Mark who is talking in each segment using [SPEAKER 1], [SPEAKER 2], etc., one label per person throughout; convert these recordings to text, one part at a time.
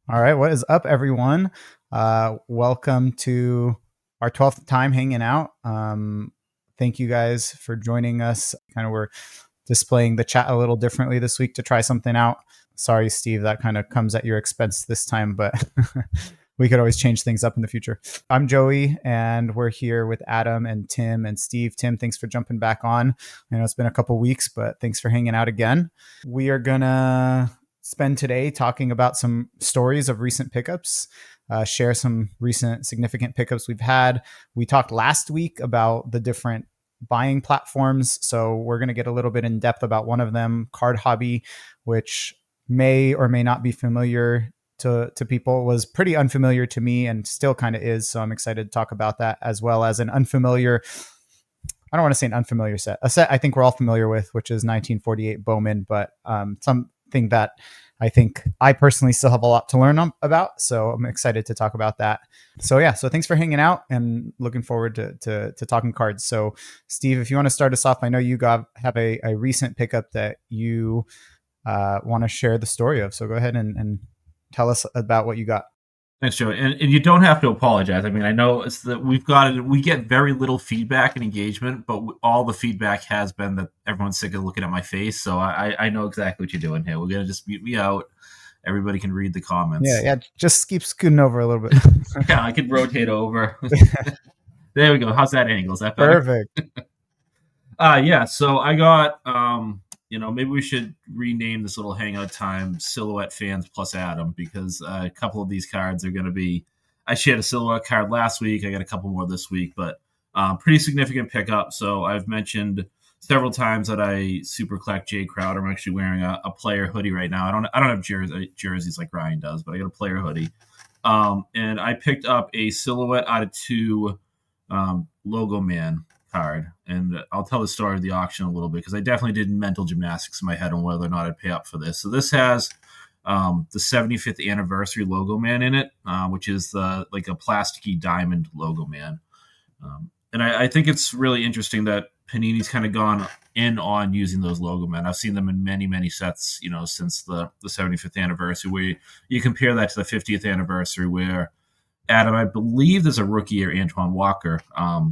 [SPEAKER 1] All right, what is up, everyone? Welcome to our 12th time hanging out. Thank you guys for joining us. We're displaying the chat a little differently this week to try something out. Sorry, Steve, that kind of comes at your expense this time, but we could always change things up in the future. I'm Joey, and we're here with Adam and Tim and Steve. Tim, thanks for jumping back on. I know it's been a couple weeks, but thanks for hanging out again. We are gonna spend today talking about some stories of recent pickups, share some recent significant pickups we've had. We talked last week about the different buying platforms, so we're going to get a little bit in depth about one of them, CardHobby, which may or may not be familiar to people. It was pretty unfamiliar to me and still kind of is, so I'm excited to talk about that, as well as an unfamiliar, I don't want to say an unfamiliar set, a set I think we're all familiar with, which is 1948 Bowman, but something that I think I personally still have a lot to learn about. So I'm excited to talk about that. So thanks for hanging out and looking forward to talking cards. So Steve, if you want to start us off, I know you have a recent pickup that you want to share the story of. So go ahead and tell us about what you got.
[SPEAKER 2] Thanks, Joey. And you don't have to apologize. I mean, I know it's that we get very little feedback and engagement, but all the feedback has been that everyone's sick of looking at my face. So I know exactly what you're doing here. We're going to just mute me out. Everybody can read the comments.
[SPEAKER 1] Yeah. Just keep scooting over a little bit.
[SPEAKER 2] Yeah, I could rotate over. There we go. How's that angle? Is that better?
[SPEAKER 1] Perfect.
[SPEAKER 2] Yeah. So I got, maybe we should rename this little hangout time Silhouette Fans Plus Adam, because a couple of these cards are going to be, I shared a Silhouette card last week. I got a couple more this week, but pretty significant pickup. So I've mentioned several times that I super collect Jay Crowder. I'm actually wearing a player hoodie right now. I don't have jerseys like Ryan does, but I got a player hoodie. And I picked up a Silhouette out of 2 Logo Man card, and I'll tell the story of the auction a little bit, because I definitely did mental gymnastics in my head on whether or not I'd pay up for this. So this has the 75th anniversary Logo Man in it, which is like a plasticky diamond Logo Man. And I think it's really interesting that Panini's kind of gone in on using those Logo Men. I've seen them in many, many sets, since the 75th anniversary, where you compare that to the 50th anniversary, where Adam, I believe there's a rookie or Antoine Walker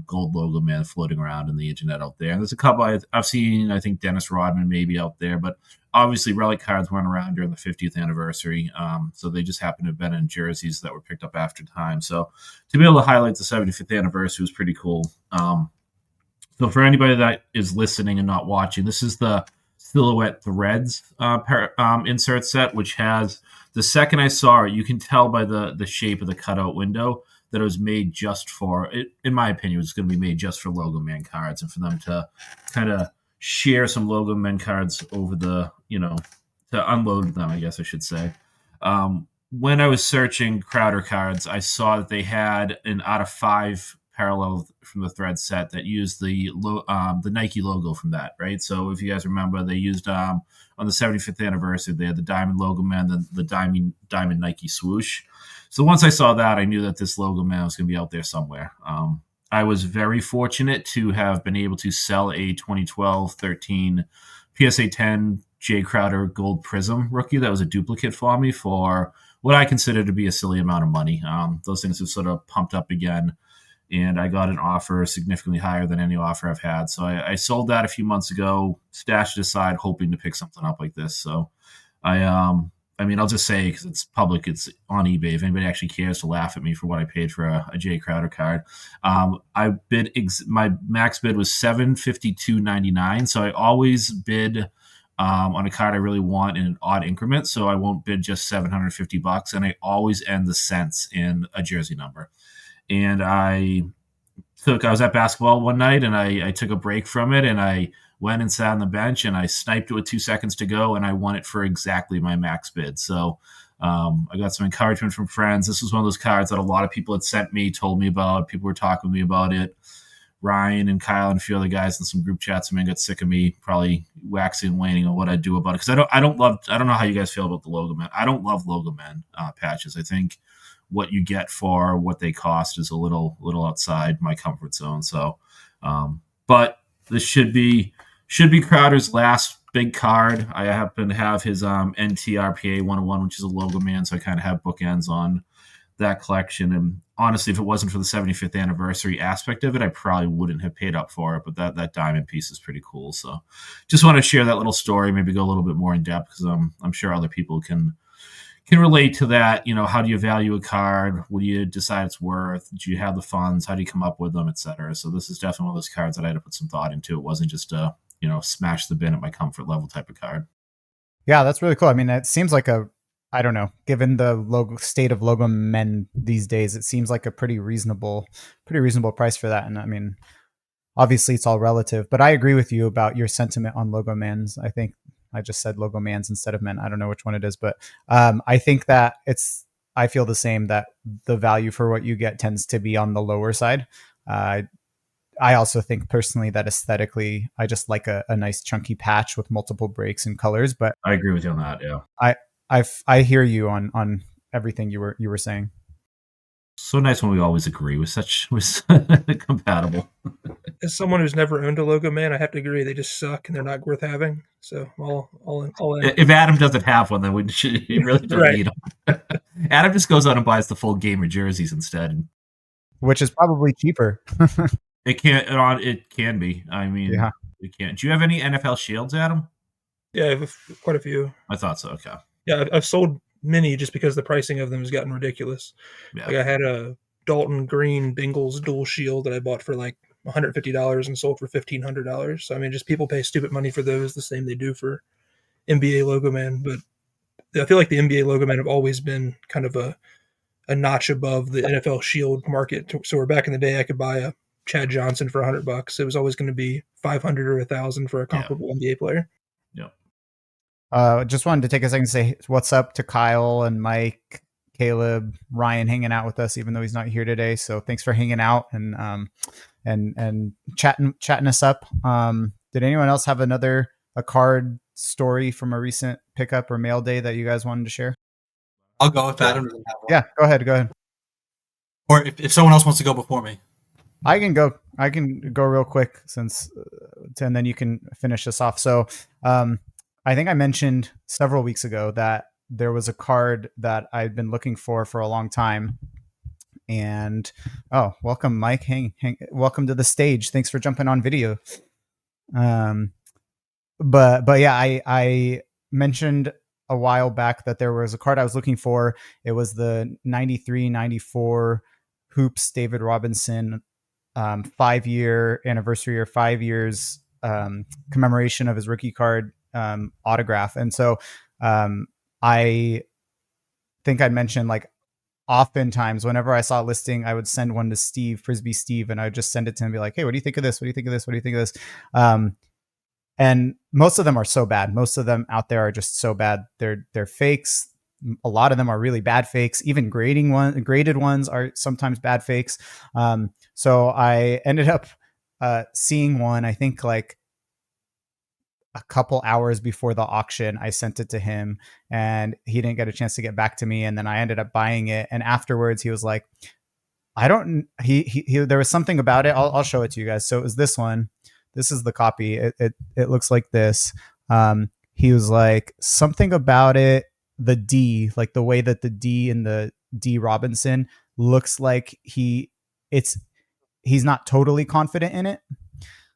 [SPEAKER 2] gold Logo Man floating around in the internet out there. And there's a couple I've seen, I think Dennis Rodman maybe out there, but obviously relic cards weren't around during the 50th anniversary. So they just happened to have been in jerseys that were picked up after time. So to be able to highlight the 75th anniversary was pretty cool. So for anybody that is listening and not watching, this is the Silhouette Threads insert set, which has, the second I saw it, you can tell by the shape of the cutout window that it was made just for, in my opinion, it was going to be made just for Logo Man cards, and for them to kind of share some Logo Man cards over to unload them, I guess I should say. When I was searching Crowder cards, I saw that they had an out of 5 parallel from the thread set that used the Nike logo from that, right? So if you guys remember, they used on the 75th anniversary, they had the Diamond Logo Man, the Diamond Nike swoosh. So once I saw that, I knew that this Logo Man was going to be out there somewhere. I was very fortunate to have been able to sell a 2012-13 PSA 10 Jay Crowder Gold Prism rookie that was a duplicate for me for what I consider to be a silly amount of money. Those things have sort of pumped up again, and I got an offer significantly higher than any offer I've had. So I sold that a few months ago, stashed it aside, hoping to pick something up like this. So I'll just say, because it's public, it's on eBay. If anybody actually cares to laugh at me for what I paid for a Jay Crowder card, I bid my max bid was $752.99. So I always bid on a card I really want in an odd increment. So I won't bid just $750, and I always end the cents in a jersey number. And I was at basketball one night, and I took a break from it, and I went and sat on the bench, and I sniped it with 2 seconds to go, and I won it for exactly my max bid. So I got some encouragement from friends. This was one of those cards that a lot of people had sent me, told me about. People were talking to me about it. Ryan and Kyle and a few other guys in some group chats, got sick of me probably waxing and waning on what I do about it, because I don't know how you guys feel about the Logo Man. I don't love Logo Man patches. I think what you get for what they cost is a little outside my comfort zone. So, but this should be Crowder's last big card. I happen to have his NTRPA 101, which is a logo man, so I kind of have bookends on that collection. And honestly, if it wasn't for the 75th anniversary aspect of it, I probably wouldn't have paid up for it. But that diamond piece is pretty cool. So just want to share that little story, maybe go a little bit more in depth because I'm sure other people can relate to that. You know, how do you value a card? What do you decide it's worth? Do you have the funds? How do you come up with them, etc.? So this is definitely one of those cards that I had to put some thought into. It wasn't just a smash the bin at my comfort level type of card.
[SPEAKER 1] Yeah, that's really cool. I mean, it seems like I don't know, given the logo state of logo men these days, it seems like a pretty reasonable price for that. And I mean, obviously it's all relative, but I agree with you about your sentiment on logo mans. I think I just said logo mans instead of men. I don't know which one it is, but I think that I feel the same, that the value for what you get tends to be on the lower side. Uh, I also think personally that aesthetically, I just like a nice chunky patch with multiple breaks and colors. But
[SPEAKER 2] I agree with you on that. Yeah.
[SPEAKER 1] I I hear you on everything you were saying.
[SPEAKER 2] So nice when we always agree with compatible.
[SPEAKER 3] As someone who's never owned a logo man, I have to agree they just suck and they're not worth having. So all in.
[SPEAKER 2] If Adam doesn't have one, then he really don't
[SPEAKER 3] Right.
[SPEAKER 2] need them. Adam just goes out and buys the full gamer jerseys instead.
[SPEAKER 1] Which is probably cheaper.
[SPEAKER 2] It can be. I mean,
[SPEAKER 1] Yeah.
[SPEAKER 2] it can. Do you have any NFL shields, Adam?
[SPEAKER 3] Yeah, I have quite a few.
[SPEAKER 2] I thought so. Okay.
[SPEAKER 3] Yeah, I've sold many just because the pricing of them has gotten ridiculous.
[SPEAKER 2] Yeah.
[SPEAKER 3] Like I had a Dalton Green Bengals dual shield that I bought for like $150 and sold for $1,500. So I mean, just people pay stupid money for those, the same they do for NBA logo man. But I feel like the NBA logo man have always been kind of a notch above the NFL shield market. So where back in the day, I could buy a Chad Johnson for $100. It was always going to be 500 or 1,000 for a comparable NBA player.
[SPEAKER 2] Yeah.
[SPEAKER 1] Just wanted to take a second to say what's up to Kyle and Mike, Caleb, Ryan hanging out with us, even though he's not here today. So thanks for hanging out and chatting us up. Did anyone else have a card story from a recent pickup or mail day that you guys wanted to share?
[SPEAKER 4] I'll go if Adam doesn't have one.
[SPEAKER 1] Yeah, go ahead.
[SPEAKER 4] Or if someone else wants to go before me.
[SPEAKER 1] I can go real quick and then you can finish this off. So, I think I mentioned several weeks ago that there was a card that I'd been looking for a long time. And welcome, Mike. Welcome to the stage. Thanks for jumping on video. But yeah, I mentioned a while back that there was a card I was looking for. It was the 93-94 Hoops David Robinson 5-year anniversary or 5 years commemoration of his rookie card autograph. And so I think I mentioned, like, oftentimes whenever I saw a listing, I would send one to Frisbee Steve, and I would just send it to him and be like, hey, what do you think of this? What do you think of this? What do you think of this? And most of them are so bad. Most of them out there are just so bad. They're fakes. A lot of them are really bad fakes. Even graded ones are sometimes bad fakes. So I ended up seeing one, I think like a couple hours before the auction. I sent it to him and he didn't get a chance to get back to me. And then I ended up buying it. And afterwards he was like, there was something about it. I'll show it to you guys. So it was this one. This is the copy. It looks like this. He was like, something about it, the D, like the way that the D in the D Robinson looks like he's not totally confident in it.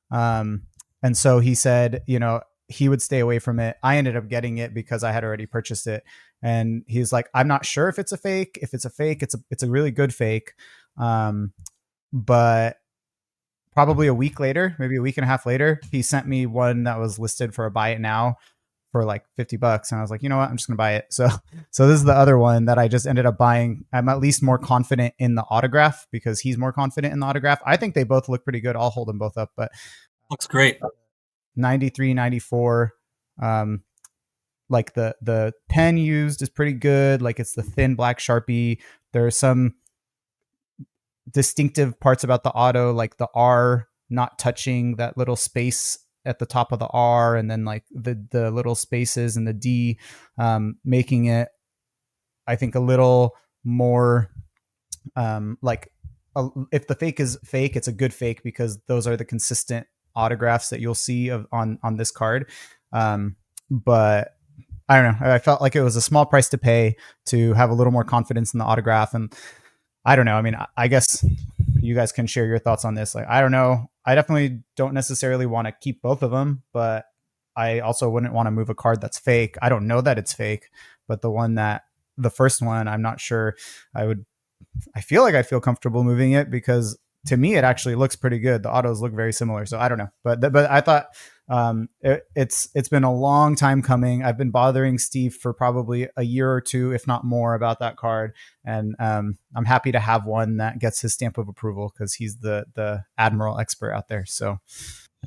[SPEAKER 1] And so he said, he would stay away from it. I ended up getting it because I had already purchased it. And he's like, I'm not sure if it's a fake. If it's a fake, it's a really good fake. But probably a week later, maybe a week and a half later, he sent me one that was listed for a buy it now for like $50. And I was like, you know what? I'm just going to buy it. So this is the other one that I just ended up buying. I'm at least more confident in the autograph because he's more confident in the autograph. I think they both look pretty good. I'll hold them both up, but
[SPEAKER 4] looks great.
[SPEAKER 1] 93, 94. Like the pen used is pretty good. Like it's the thin black Sharpie. There are some distinctive parts about the auto, like the R not touching that little space at the top of the R, and then like the little spaces in the D, making it, I think, a little more if the fake is fake, it's a good fake because those are the consistent autographs that you'll see on this card. But I don't know. I felt like it was a small price to pay to have a little more confidence in the autograph. And I don't know. I mean, I guess you guys can share your thoughts on this. Like, I don't know. I definitely don't necessarily want to keep both of them, but I also wouldn't want to move a card that's fake. I don't know that it's fake, but the first one, I'm not sure I feel like I feel comfortable moving it because to me, it actually looks pretty good. The autos look very similar. So I don't know, but I thought it's been a long time coming. I've been bothering Steve for probably a year or two, if not more, about that card, and I'm happy to have one that gets his stamp of approval because he's the Admiral expert out there. So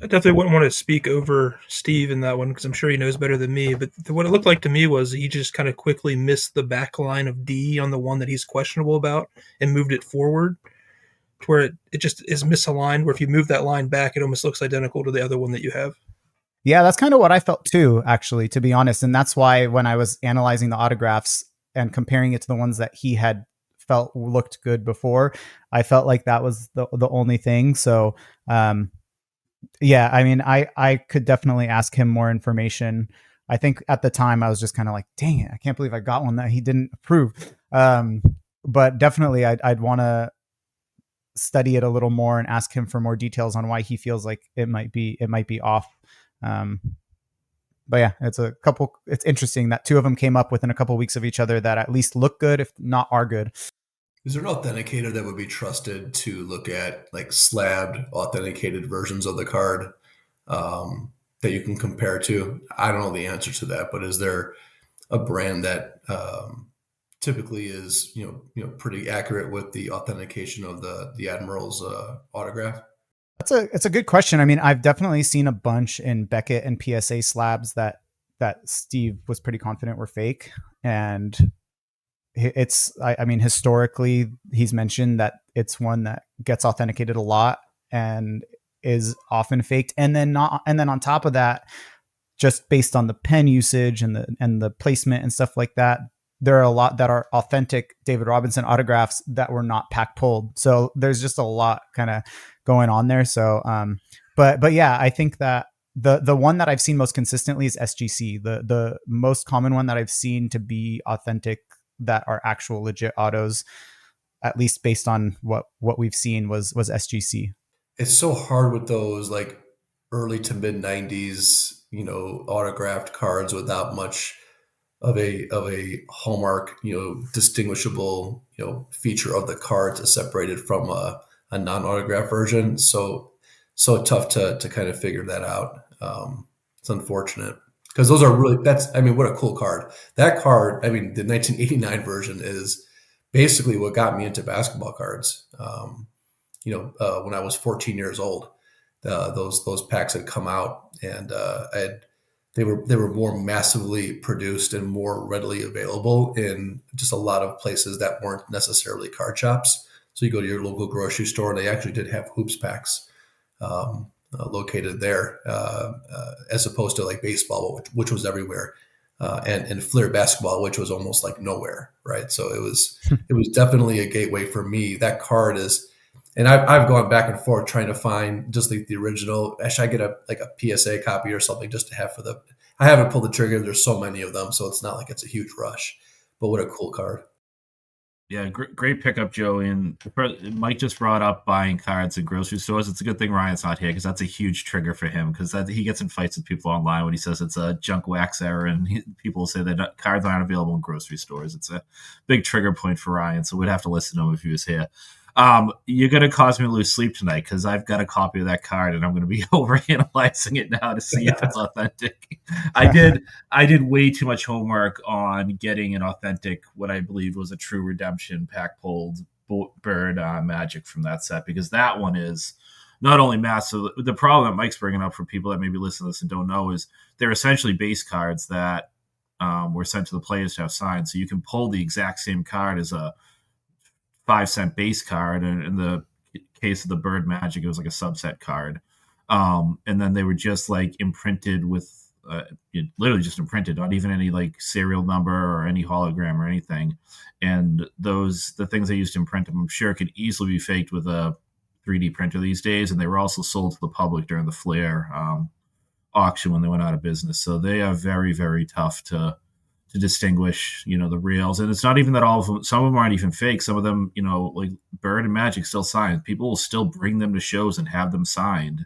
[SPEAKER 3] I definitely wouldn't want to speak over Steve in that one because I'm sure he knows better than me. But what it looked like to me was he just kind of quickly missed the back line of D on the one that he's questionable about and moved it forward to where it just is misaligned, where if you move that line back, it almost looks identical to the other one that you have.
[SPEAKER 1] yeah, that's kind of what I felt too, actually, to be honest. And that's why when I was analyzing the autographs and comparing it to the ones that he had felt looked good before, I felt like that was the only thing. So, yeah, I mean, I could definitely ask him more information. I think at the time I was just kind of like, dang it, I can't believe I got one that he didn't approve. But definitely I'd want to study it a little more and ask him for more details on why he feels like it might be off. But yeah, it's interesting that two of them came up within a couple weeks of each other that at least look good, if not are good.
[SPEAKER 5] Is there an authenticator that would be trusted to look at like slabbed authenticated versions of the card that you can compare to? I don't know the answer to that, but is there a brand that typically is pretty accurate with the authentication of the Admiral's autograph?
[SPEAKER 1] It's a good question. I mean, I've definitely seen a bunch in Beckett and PSA slabs that Steve was pretty confident were fake, and I mean, historically, he's mentioned that it's one that gets authenticated a lot and is often faked, and then on top of that, just based on the pen usage and the placement and stuff like that, there are a lot that are authentic David Robinson autographs that were not pack pulled. So there's just a lot kind of going on there. So, but yeah, I think that the one that I've seen most consistently is SGC. The most common one that I've seen to be authentic that are actual legit autos, at least based on what we've seen, was SGC.
[SPEAKER 5] It's so hard with those like early to mid 90s, autographed cards without much of a hallmark, distinguishable, feature of the card to separate it from a non-autographed version. So tough to kind of figure that out. It's unfortunate because those are really, what a cool card. That card, I mean, the 1989 version is basically what got me into basketball cards. When I was 14 years old, those packs had come out, and they were more massively produced and more readily available in just a lot of places that weren't necessarily card shops. So you go to your local grocery store, and they actually did have hoops packs located there, as opposed to like baseball, which was everywhere, and Flair basketball, which was almost like nowhere, right? So it was definitely a gateway for me. That card is. And I've gone back and forth trying to find just like the original. Should I get a PSA copy or something just to have for the? I haven't pulled the trigger. There's so many of them, so it's not like it's a huge rush. But what a cool card!
[SPEAKER 2] Yeah, great pickup, Joey. And Mike just brought up buying cards at grocery stores. It's a good thing Ryan's not here because that's a huge trigger for him because he gets in fights with people online when he says it's a junk wax error, and people say that cards aren't available in grocery stores. It's a big trigger point for Ryan, so we'd have to listen to him if he was here. You're going to cause me to lose sleep tonight because I've got a copy of that card and I'm going to be overanalyzing it now to see if it's authentic. I did way too much homework on getting an authentic, what I believe was a true redemption pack pulled bird magic from that set, because that one is not only massive. The problem that Mike's bringing up for people that maybe listen to this and don't know is they're essentially base cards that were sent to the players to have signed. So you can pull the exact same card as a 5-cent base card, and in the case of the Bird Magic, it was like a subset card, and then they were just like imprinted with literally just imprinted, not even any like serial number or any hologram or anything. And the things they used to imprint them, I'm sure could easily be faked with a 3D printer these days, and they were also sold to the public during the Flair auction when they went out of business. So they are very, very tough to distinguish, the reals. And it's not even that all of them, some of them aren't even fake. Some of them, like Bird and Magic still signed. People will still bring them to shows and have them signed,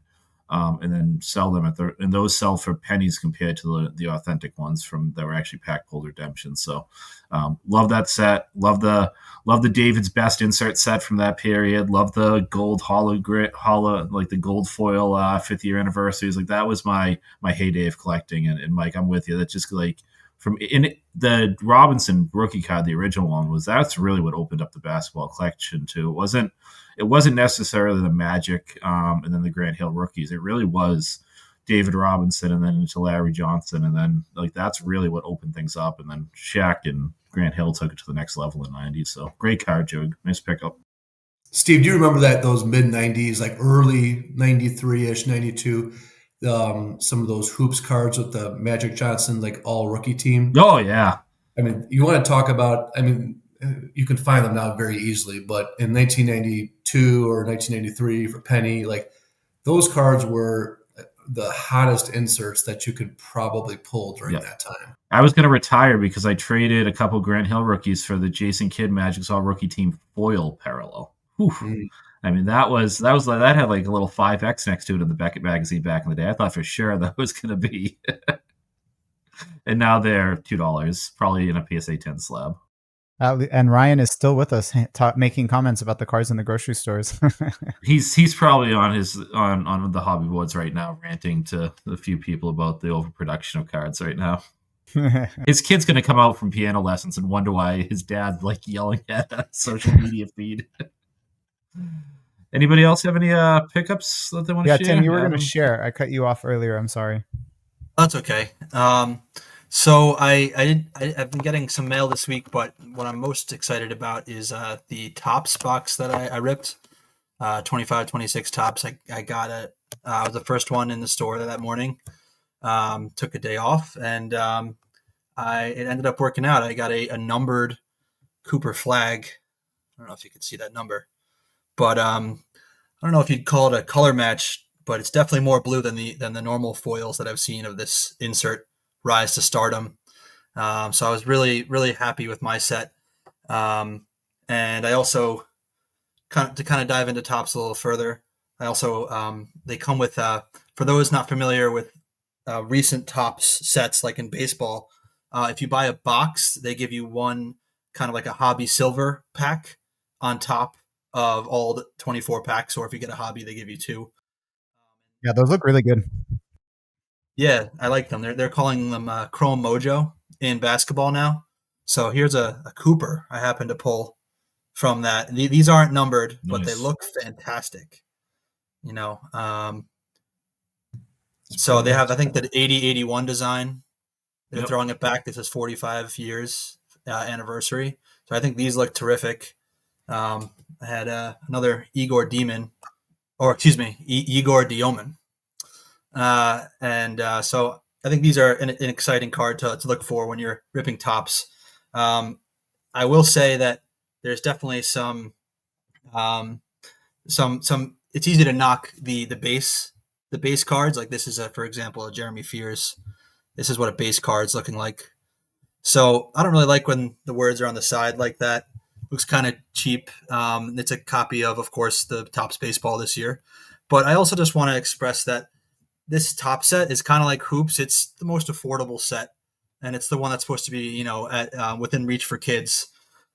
[SPEAKER 2] and then sell them and those sell for pennies compared to the authentic ones that were actually pack pulled redemptions. So, love that set. Love the David's Best insert set from that period. Love the gold like the gold foil 5th year anniversaries. Like that was my heyday of collecting. And Mike, I'm with you. That's just like, from in the Robinson rookie card, the original one that's really what opened up the basketball collection too. It wasn't necessarily the Magic and then the Grant Hill rookies. It really was David Robinson and then into Larry Johnson, and then like that's really what opened things up. And then Shaq and Grant Hill took it to the next level in the '90s. So great card, Joe. Nice pickup.
[SPEAKER 5] Steve, do you remember those mid '90s, like early '93ish, '92? Some of those hoops cards with the Magic Johnson, like all rookie team.
[SPEAKER 2] Oh yeah.
[SPEAKER 5] I mean, you want to talk about, you can find them now very easily, but in 1992 or 1993 for penny, like those cards were the hottest inserts that you could probably pull during that time.
[SPEAKER 2] I was going to retire because I traded a couple Grant Hill rookies for the Jason Kidd Magic's all rookie team foil parallel. I mean, that had like a little 5X next to it in the Beckett magazine back in the day. I thought for sure that was going to be, and now they're $2, probably in a PSA 10 slab.
[SPEAKER 1] And Ryan is still with us, making comments about the cards in the grocery stores.
[SPEAKER 2] He's probably on the hobby boards right now, ranting to a few people about the overproduction of cards right now. His kid's going to come out from piano lessons and wonder why his dad's like yelling at a social media feed. Anybody else have any pickups that they want to share?
[SPEAKER 1] Yeah, Tim, you were going to share. I cut you off earlier. I'm sorry.
[SPEAKER 4] That's okay. So I've been getting some mail this week, but what I'm most excited about is the Topps box that I ripped. 25, 26 Topps. I got it. I was the first one in the store that morning. Took a day off, and it ended up working out. I got a numbered Cooper flag. I don't know if you can see that number, but I don't know if you'd call it a color match, but it's definitely more blue than the normal foils that I've seen of this insert rise to stardom. So I was really, really happy with my set. And I also, to dive into Topps a little further, I also, they come with, for those not familiar with recent Topps sets, like in baseball, if you buy a box, they give you one kind of like a hobby silver pack on top of all the 24 packs. Or if you get a hobby, they give you 2.
[SPEAKER 1] Yeah, those look really good.
[SPEAKER 4] Yeah, I like them. They're calling them Chrome Mojo in basketball now. So here's a Cooper I happen to pull from that. These aren't numbered,
[SPEAKER 2] Nice.
[SPEAKER 4] but they look fantastic. So they have, I think, the 80-81 design. They're throwing it back. This is 45 years anniversary. So I think these look terrific. I had another Igor Dioman. So I think these are an exciting card to look for when you're ripping Topps. I will say that there's definitely some. It's easy to knock the base cards. Like this is for example, a Jeremy Fears. This is what a base card's looking like. So I don't really like when the words are on the side like that. Looks kind of cheap. It's a copy of course, the Topps baseball this year. But I also just want to express that this Topps set is kind of like hoops. It's the most affordable set, and it's the one that's supposed to be, at within reach for kids,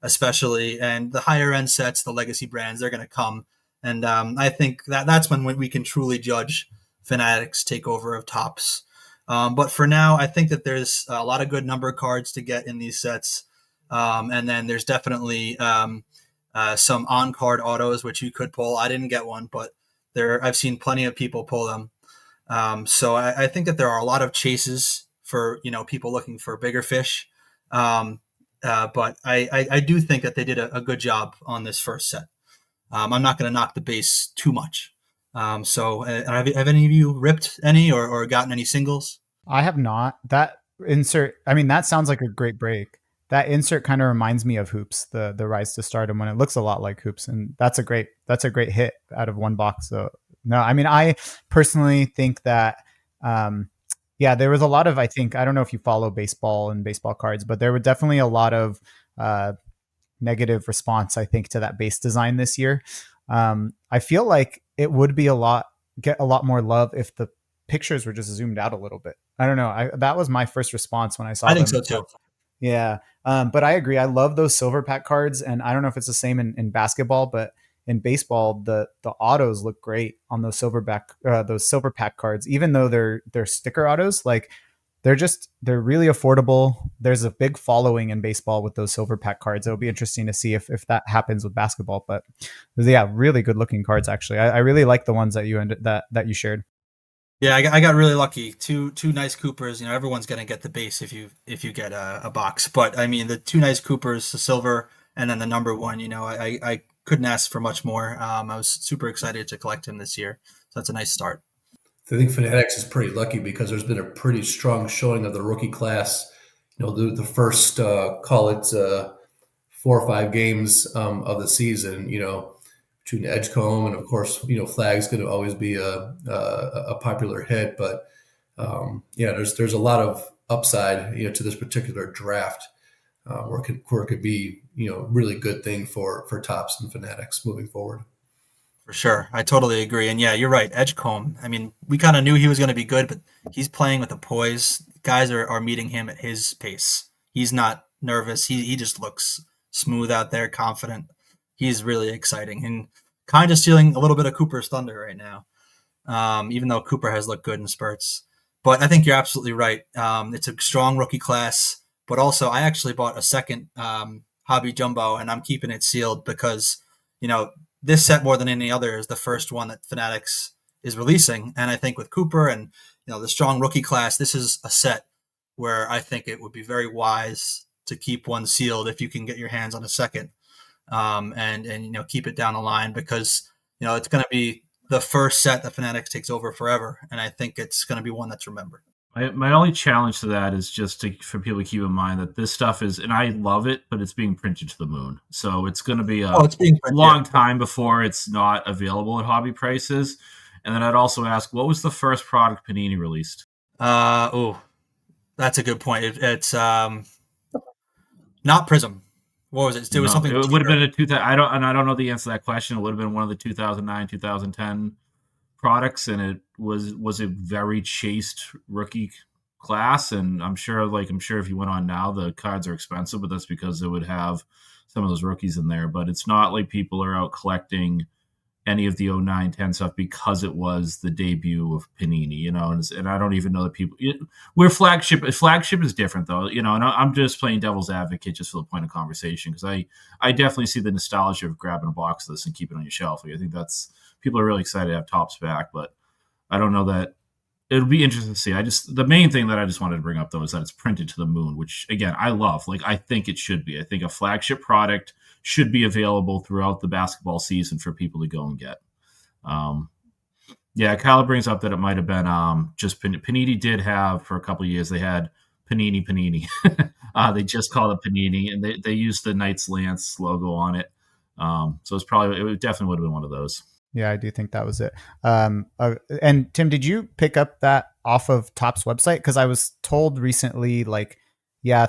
[SPEAKER 4] especially. And the higher end sets, the legacy brands, they're going to come. And I think that's when we can truly judge Fanatics' takeover of Topps. But for now, I think that there's a lot of good number cards to get in these sets. And then there's definitely some on-card autos, which you could pull. I didn't get one, but I've seen plenty of people pull them. So I think that there are a lot of chases for, people looking for bigger fish. But I do think that they did a good job on this first set. I'm not going to knock the base too much. So have any of you ripped any or gotten any singles?
[SPEAKER 1] I have not. That insert, that sounds like a great break. That insert kind of reminds me of Hoops, the Rise to Stardom, when it looks a lot like Hoops, and that's a great hit out of one box. So no, I personally think that Yeah, there was a lot of, I think, I don't know if you follow baseball and baseball cards, but there were definitely a lot of uh, negative response, I think, to that base design this year. I feel like it would be get a lot more love if the pictures were just zoomed out a little bit. I don't know. That was my first response when I saw
[SPEAKER 4] I think
[SPEAKER 1] them.
[SPEAKER 4] so too.
[SPEAKER 1] Yeah. But I agree. I love those silver pack cards. And I don't know if it's the same in basketball, but in baseball, the autos look great on those silver pack cards, even though they're sticker autos. Like they're really affordable. There's a big following in baseball with those silver pack cards. It'll be interesting to see if that happens with basketball. But yeah, really good looking cards actually. I really like the ones that you shared.
[SPEAKER 4] Yeah, I got really lucky. Two nice Coopers. Everyone's gonna get the base if you get a box. But I mean, the two nice Coopers, the silver, and then the number one. I couldn't ask for much more. I was super excited to collect him this year. So that's a nice start.
[SPEAKER 5] I think Fanatics is pretty lucky because there's been a pretty strong showing of the rookie class. The first call it 4 or 5 games of the season. Between Edgecombe and of course Flag's going to always be a popular hit, but yeah, there's a lot of upside to this particular draft where it could be really good thing for Tops and Fanatics moving forward.
[SPEAKER 4] For sure. I totally agree. And yeah, you're right. Edgecombe. I mean, we kind of knew he was going to be good, but he's playing with a poise. Guys are meeting him at his pace. He's not nervous. He just looks smooth out there, confident. He's really exciting and kind of stealing a little bit of Cooper's thunder right now, even though Cooper has looked good in spurts. But I think you're absolutely right. It's a strong rookie class, but also I actually bought a second hobby jumbo, and I'm keeping it sealed because, this set more than any other is the first one that Fanatics is releasing. And I think with Cooper and, the strong rookie class, this is a set where I think it would be very wise to keep one sealed if you can get your hands on a second, and keep it down the line because, it's going to be the first set that Fanatics takes over forever. And I think it's going to be one that's remembered.
[SPEAKER 2] My only challenge to that is just for people to keep in mind that this stuff is, and I love it, but it's being printed to the moon. So it's going to be a long time before it's not available at hobby prices. And then I'd also ask, what was the first product Panini released?
[SPEAKER 4] That's a good point. It's not Prism. What was it? It was something.
[SPEAKER 2] It would have been a 2000. I don't know the answer to that question. It would have been one of the 2009, 2010 products, and it was a very chaste rookie class. And I'm sure if you went on now, the cards are expensive, but that's because it would have some of those rookies in there. But it's not like people are out collecting any of the 09, 10 stuff because it was the debut of Panini, and I don't even know that people where flagship is different though, and I'm just playing devil's advocate just for the point of conversation because I definitely see the nostalgia of grabbing a box of this and keeping it on your shelf. I think that's people are really excited to have Tops back, but I don't know that it'll be interesting to see. The main thing that I just wanted to bring up though is that it's printed to the moon, which again I love. Like I think it should be. I think a flagship product should be available throughout the basketball season for people to go and get. Yeah, Kyle brings up that it might have been just Panini did have for a couple of years. They had Panini. They just called it Panini, and they used the Knights Lance logo on it. So it definitely would have been one of those.
[SPEAKER 1] Yeah, I do think that was it. And Tim, did you pick up that off of Topps website? Because I was told recently,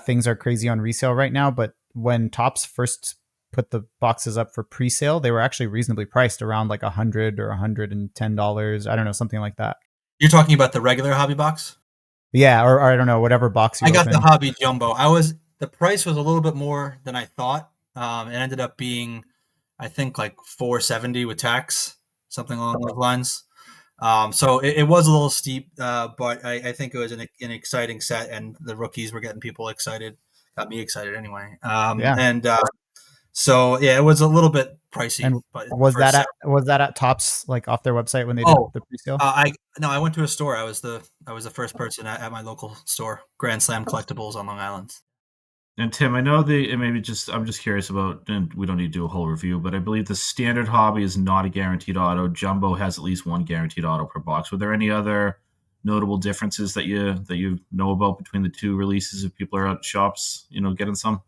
[SPEAKER 1] things are crazy on resale right now, but when Topps first put the boxes up for pre-sale, they were actually reasonably priced around like $100 or $110. I don't know, something like that.
[SPEAKER 4] You're talking about the regular hobby box?
[SPEAKER 1] Yeah, or I don't know, whatever box you
[SPEAKER 4] I got
[SPEAKER 1] opened.
[SPEAKER 4] the hobby jumbo. The price was a little bit more than I thought. It ended up being, I think, like $470 with tax, something along those lines. So it was a little steep, but I think it was an exciting set, and the rookies were getting people excited. Got me excited anyway. So yeah, it was a little bit pricey.
[SPEAKER 1] And
[SPEAKER 4] but
[SPEAKER 1] was that at Topps, like off their website when they did the pre-sale?
[SPEAKER 4] I went to a store. I was the first person at my local store, Grand Slam Collectibles on Long Island.
[SPEAKER 2] And Tim, I know I'm just curious about, and we don't need to do a whole review, but I believe the standard hobby is not a guaranteed auto. Jumbo has at least one guaranteed auto per box. Were there any other notable differences that you know about between the two releases if people are at shops, getting some?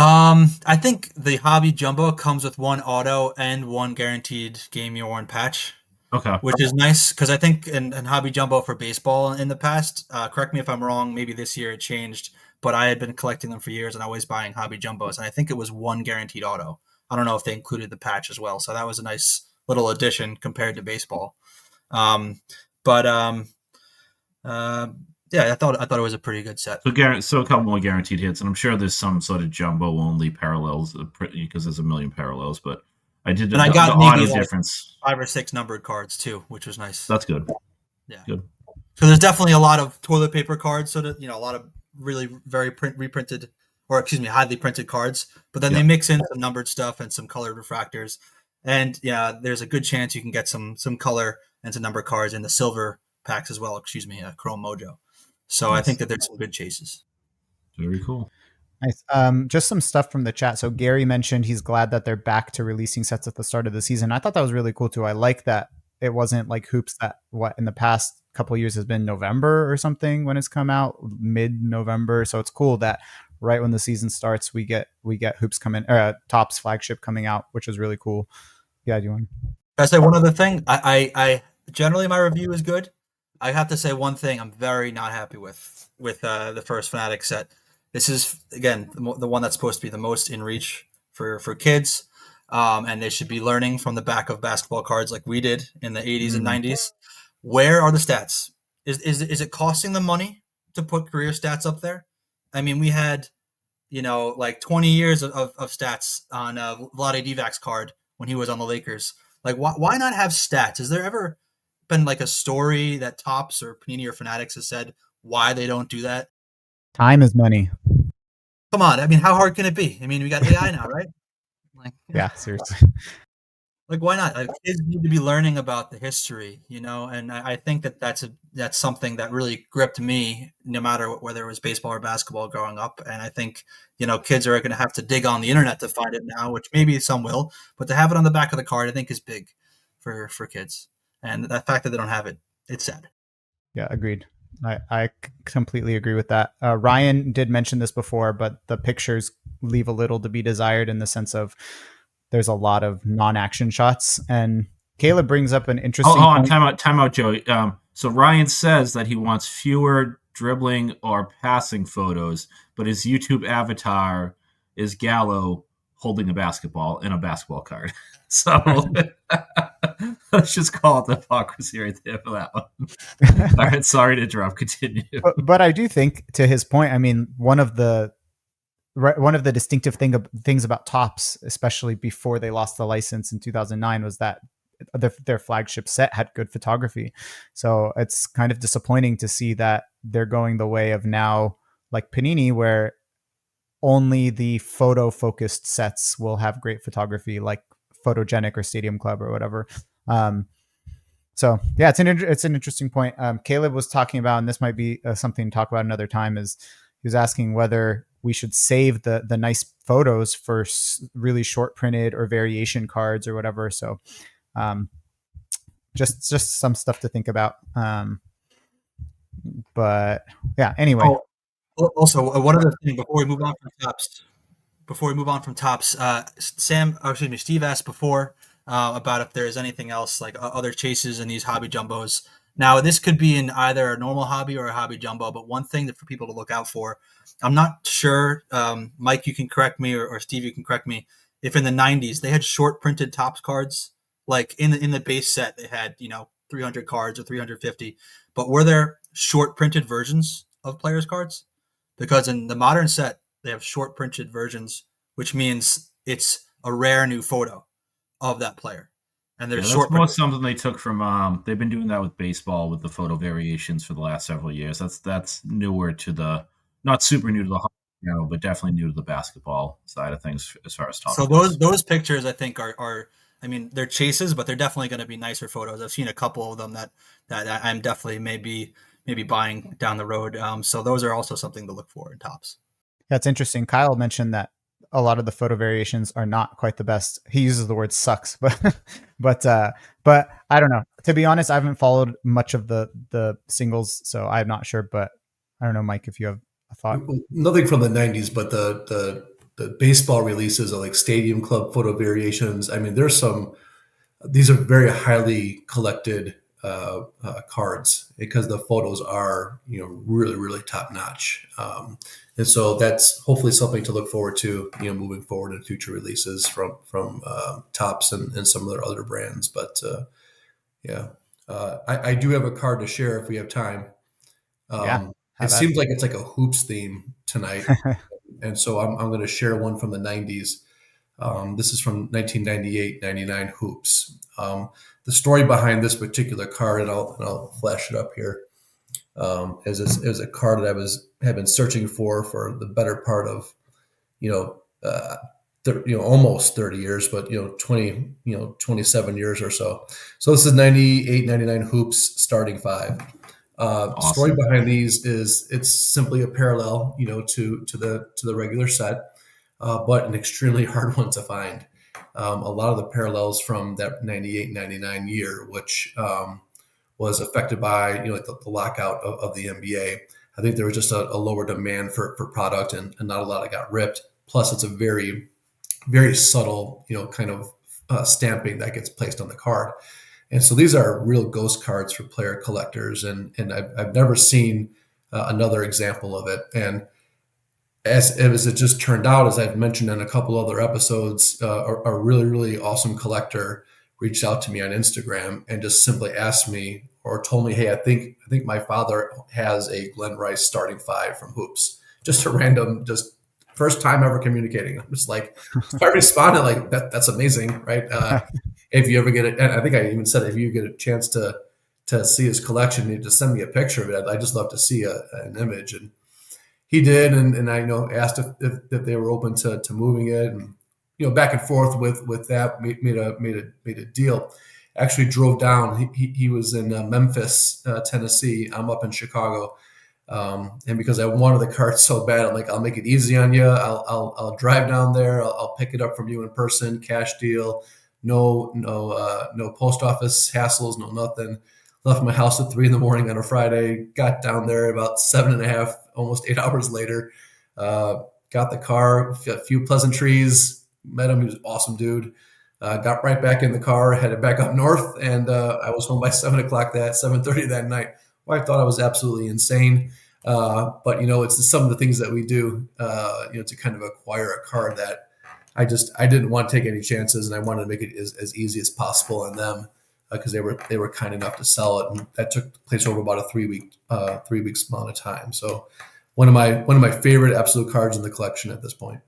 [SPEAKER 4] I think the hobby jumbo comes with one auto and one guaranteed game year one patch.
[SPEAKER 2] Okay.
[SPEAKER 4] which is nice because I think in Hobby Jumbo for baseball in the past, correct me if I'm wrong, maybe this year it changed, but I had been collecting them for years and always buying Hobby Jumbos, and I think it was one guaranteed auto. I don't know if they included the patch as well, so that was a nice little addition compared to baseball. Um, but yeah, I thought it was a pretty good set.
[SPEAKER 2] So a couple more guaranteed hits, and I'm sure there's some sort of jumbo only parallels because there's a million parallels. But I did
[SPEAKER 4] And I
[SPEAKER 2] the
[SPEAKER 4] got
[SPEAKER 2] auto
[SPEAKER 4] maybe like
[SPEAKER 2] difference.
[SPEAKER 4] 5 or 6 numbered cards too, which was nice.
[SPEAKER 2] That's good.
[SPEAKER 4] Yeah.
[SPEAKER 2] Good.
[SPEAKER 4] So there's definitely a lot of toilet paper cards, so that a lot of really very reprinted, or excuse me, highly printed cards. But then they mix in some numbered stuff and some colored refractors, and yeah, there's a good chance you can get some color and some numbered cards in the silver packs as well. Excuse me, Chrome Mojo. So I think that there's some good chases.
[SPEAKER 2] Very cool.
[SPEAKER 1] Nice. Just some stuff from the chat. So Gary mentioned he's glad that they're back to releasing sets at the start of the season. I thought that was really cool too. I like that it wasn't like hoops that what in the past couple of years has been November or something when it's come out, mid-November. So it's cool that right when the season starts, we get hoops coming, Topps flagship coming out, which is really cool. Yeah, do you want?
[SPEAKER 4] Can I say one other thing? I generally my review is good. I have to say one thing I'm very not happy with the first Fnatic set. This is again the one that's supposed to be the most in reach for kids, and they should be learning from the back of basketball cards like we did in the 80s and 90s. Where are the stats? Is it costing them money to put career stats up there? I mean, we had like 20 years of stats on Vlade Divac's card when he was on the Lakers. Like, why not have stats? Has there ever been like a story that Topps or Panini or Fanatics has said why they don't do that?
[SPEAKER 1] Time is money.
[SPEAKER 4] Come on, I mean, how hard can it be? I mean, we got AI now, right? Like,
[SPEAKER 1] Yeah, seriously.
[SPEAKER 4] like why not? Like, kids need to be learning about the history, and I think that's something that really gripped me, no matter whether it was baseball or basketball growing up. And I think kids are going to have to dig on the internet to find it now, which maybe some will, but to have it on the back of the card, I think is big for kids. And the fact that they don't have it, it's sad.
[SPEAKER 1] Yeah, agreed. I completely agree with that. Ryan did mention this before, but the pictures leave a little to be desired in the sense of there's a lot of non-action shots. And Caleb brings up an interesting
[SPEAKER 2] point. Time out, Joey. So Ryan says that he wants fewer dribbling or passing photos, but his YouTube avatar is Gallo holding a basketball in a basketball card. So let's just call it the hypocrisy right there for that one. All right, sorry to interrupt. Continue.
[SPEAKER 1] But I do think, to his point, I mean, one of the distinctive things about Topps, especially before they lost the license in 2009, was that their flagship set had good photography. So it's kind of disappointing to see that they're going the way of now, like Panini, where only the photo focused sets will have great photography, like Photogenic or Stadium Club or whatever. So yeah, it's an interesting point. Caleb was talking about, and this might be something to talk about another time, is he was asking whether we should save the nice photos for really short printed or variation cards or whatever. So just some stuff to think about. But yeah, anyway.
[SPEAKER 4] Also, one other thing before we move on from Topps, Steve asked before about if there's anything else like other chases in these hobby jumbos. Now, this could be in either a normal hobby or a hobby jumbo, but one thing that for people to look out for, I'm not sure, Mike, you can correct me, or Steve, you can correct me, if in the 90s they had short printed Topps cards, like in the base set they had 300 cards or 350, but were there short printed versions of players' cards? Because in the modern set, they have short printed versions, which means it's a rare new photo of that player. And there's short
[SPEAKER 2] more something they took from they've been doing that with baseball with the photo variations for the last several years. That's newer to not super new to the but definitely new to the basketball side of things as far as talking.
[SPEAKER 4] So those pictures I think are I mean, they're chases, but they're definitely going to be nicer photos. I've seen a couple of them that I'm definitely maybe buying down the road. So those are also something to look for in Topps.
[SPEAKER 1] That's interesting. Kyle mentioned that a lot of the photo variations are not quite the best. He uses the word sucks, but I don't know. To be honest, I haven't followed much of the singles, so I'm not sure. But I don't know, Mike, if you have a thought.
[SPEAKER 5] Nothing from the 90s, but the baseball releases are like Stadium Club photo variations. I mean, there's some these are very highly collected cards because the photos are, really, really top notch. And so that's hopefully something to look forward to, moving forward in future releases from Topps and some of their other brands. But yeah, I do have a card to share if we have time.
[SPEAKER 1] Yeah,
[SPEAKER 5] It
[SPEAKER 1] have at
[SPEAKER 5] seems like it's like a hoops theme tonight,
[SPEAKER 1] it.
[SPEAKER 5] and so I'm going to share one from the '90s. This is from 1998-99 hoops. The story behind this particular card, and I'll flash it up here, is a card that have been searching for the better part of you know uh, almost 30 years, but 27 years or so. So this is 98-99 hoops starting five. Story
[SPEAKER 2] Awesome.
[SPEAKER 5] behind these is it's simply a parallel, to the regular set, but an extremely hard one to find. A lot of the parallels from that 98-99 year, which was affected by like the lockout of the NBA. I think there was just a lower demand for product, and not a lot of got ripped. Plus, it's a very, very subtle, kind of stamping that gets placed on the card. And so these are real ghost cards for player collectors, and I've never seen another example of it. And as it just turned out, as I've mentioned in a couple other episodes, a really, really awesome collector reached out to me on Instagram and just simply asked me or told me, "Hey, I think my father has a Glenn Rice starting five from hoops." Just a random, just first time ever communicating. I'm just like, so I responded like, "That's amazing, right?" If you ever get it, and I think I even said if you get a chance to see his collection, you just send me a picture of it. I'd just love to see an image. And he did, and I asked if they were open to moving it, and back and forth with that, made a deal. Actually drove down. He was in Memphis, Tennessee. I'm up in Chicago, and because I wanted the card so bad, I'm like, I'll make it easy on you. I'll drive down there. I'll pick it up from you in person, cash deal. No post office hassles, no nothing. Left my house at 3 a.m. on a Friday. Got down there about 7.5, almost 8 hours later. Got the car, a few pleasantries. Met him. He was an awesome dude. Got right back in the car, headed back up north, and I was home by 7 o'clock 7:30 that night. Wife thought I was absolutely insane, but it's some of the things that we do, to kind of acquire a car that I didn't want to take any chances, and I wanted to make it as easy as possible on them because they were kind enough to sell it, and that took place over about a 3 weeks amount of time. So one of my favorite absolute cards in the collection at this point.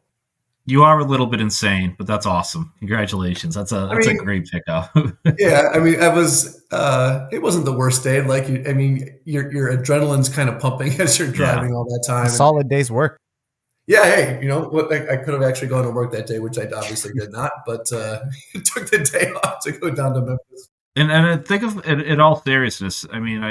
[SPEAKER 2] You are a little bit insane, but that's awesome. Congratulations. That's a great pickup.
[SPEAKER 5] Yeah, I mean, it wasn't the worst day. Like, your adrenaline's kind of pumping as you're driving all that time.
[SPEAKER 1] A solid day's work.
[SPEAKER 5] Yeah, hey, I could have actually gone to work that day, which I obviously did not, but took the day off to go down to Memphis.
[SPEAKER 2] And I think of it in all seriousness. I mean,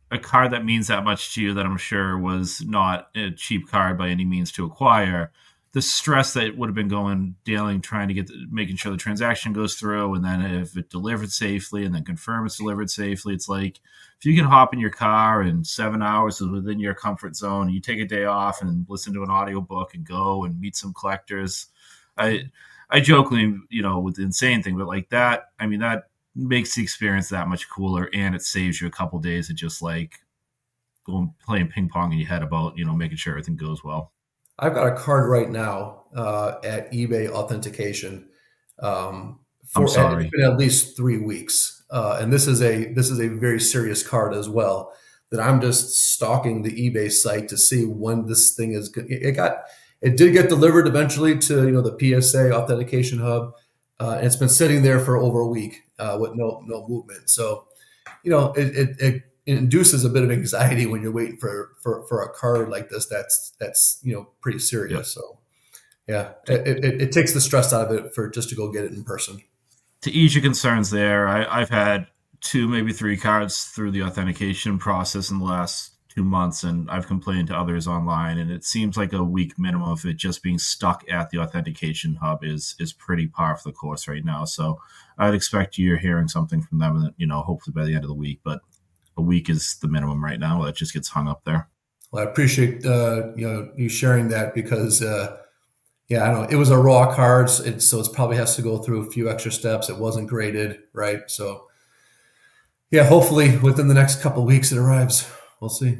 [SPEAKER 2] a card that means that much to you that I'm sure was not a cheap card by any means to acquire. The stress that would have been dealing, trying to making sure the transaction goes through, and then if it delivered safely, and then confirm it's delivered safely. It's like if you can hop in your car and 7 hours is within your comfort zone, you take a day off and listen to an audiobook and go and meet some collectors. I jokingly, with the insane thing, but like that, I mean, that makes the experience that much cooler, and it saves you a couple days of just like going playing ping pong in your head about making sure everything goes well.
[SPEAKER 5] I've got a card right now at eBay authentication.
[SPEAKER 2] I'm sorry.
[SPEAKER 5] It's been at least 3 weeks, and this is a very serious card as well. That I'm just stalking the eBay site to see when this thing is good. It did get delivered eventually to the PSA authentication hub. And it's been sitting there for over a week with no movement. So, it induces a bit of anxiety when you're waiting for a card like this. That's pretty serious.
[SPEAKER 2] Yep.
[SPEAKER 5] So, yeah, it takes the stress out of it for just to go get it in person.
[SPEAKER 2] To ease your concerns there, I've had 2, maybe 3 cards through the authentication process in the last 2 months, and I've complained to others online, and it seems like a week minimum of it just being stuck at the authentication hub is pretty par for the course right now. So I'd expect you're hearing something from them, hopefully by the end of the week, but a week is the minimum right now. That just gets hung up there.
[SPEAKER 5] Well, I appreciate you sharing that because Yeah, I don't know. It was a raw card, so it probably has to go through a few extra steps. It wasn't graded, right? So yeah, hopefully within the next couple of weeks it arrives. We'll see.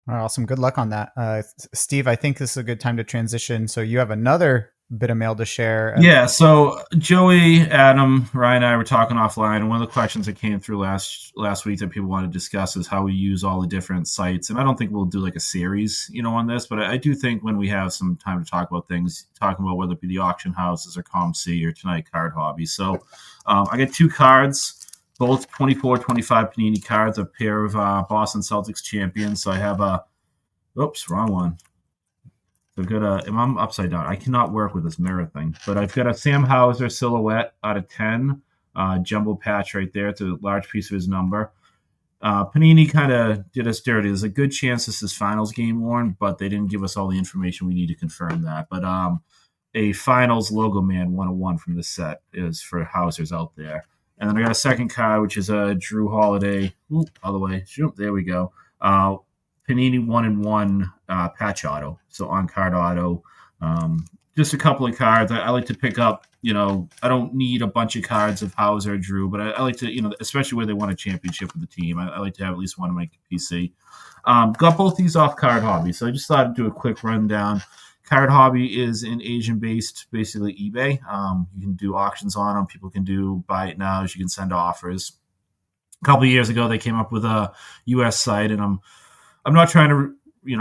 [SPEAKER 1] All right, awesome. Good luck on that. Steve, I think this is a good time to transition. So you have another bit of mail to share.
[SPEAKER 2] Yeah, so Joey, Adam, Ryan, and I were talking offline, and one of the questions that came through last week that people want to discuss is how we use all the different sites. And I don't think we'll do like a series, on this, but I do think when we have some time to talk about things, talking about whether it be the auction houses or ComC or tonight CardHobby. So I got 2 cards, both 24-25 Panini cards, a pair of Boston Celtics champions. So I have oops, wrong one. So I've got I'm upside down. I cannot work with this mirror thing, but I've got a Sam Hauser silhouette out of 10, jumbo patch right there. It's a large piece of his number. Panini kind of did us dirty. There's a good chance this is finals game worn, but they didn't give us all the information we need to confirm that. But a finals logo man 101 from this set is for Hausers out there. And then I got a second card, which is a Drew Holiday. Ooh, all the way. There we go. Panini 1-in-1 patch auto. So on card auto. Just a couple of cards. I like to pick up, I don't need a bunch of cards of Hauser or Drew, but I like to, especially where they won a championship with the team. I like to have at least one in my PC. Got both these off CardHobby. So I just thought I'd do a quick rundown. CardHobby is an Asian-based, basically eBay. You can do auctions on them. People can do buy it nows. You can send offers. A couple of years ago, they came up with a U.S. site, and I'm not trying to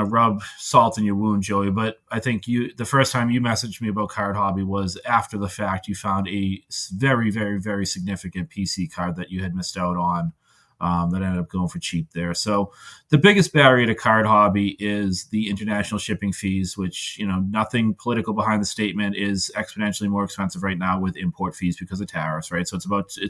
[SPEAKER 2] rub salt in your wound, Joey, but I think the first time you messaged me about CardHobby was after the fact. You found a very, very, very significant PC card that you had missed out on that ended up going for cheap there. So the biggest barrier to CardHobby is the international shipping fees, which, nothing political behind the statement, is exponentially more expensive right now with import fees because of tariffs, right? So it's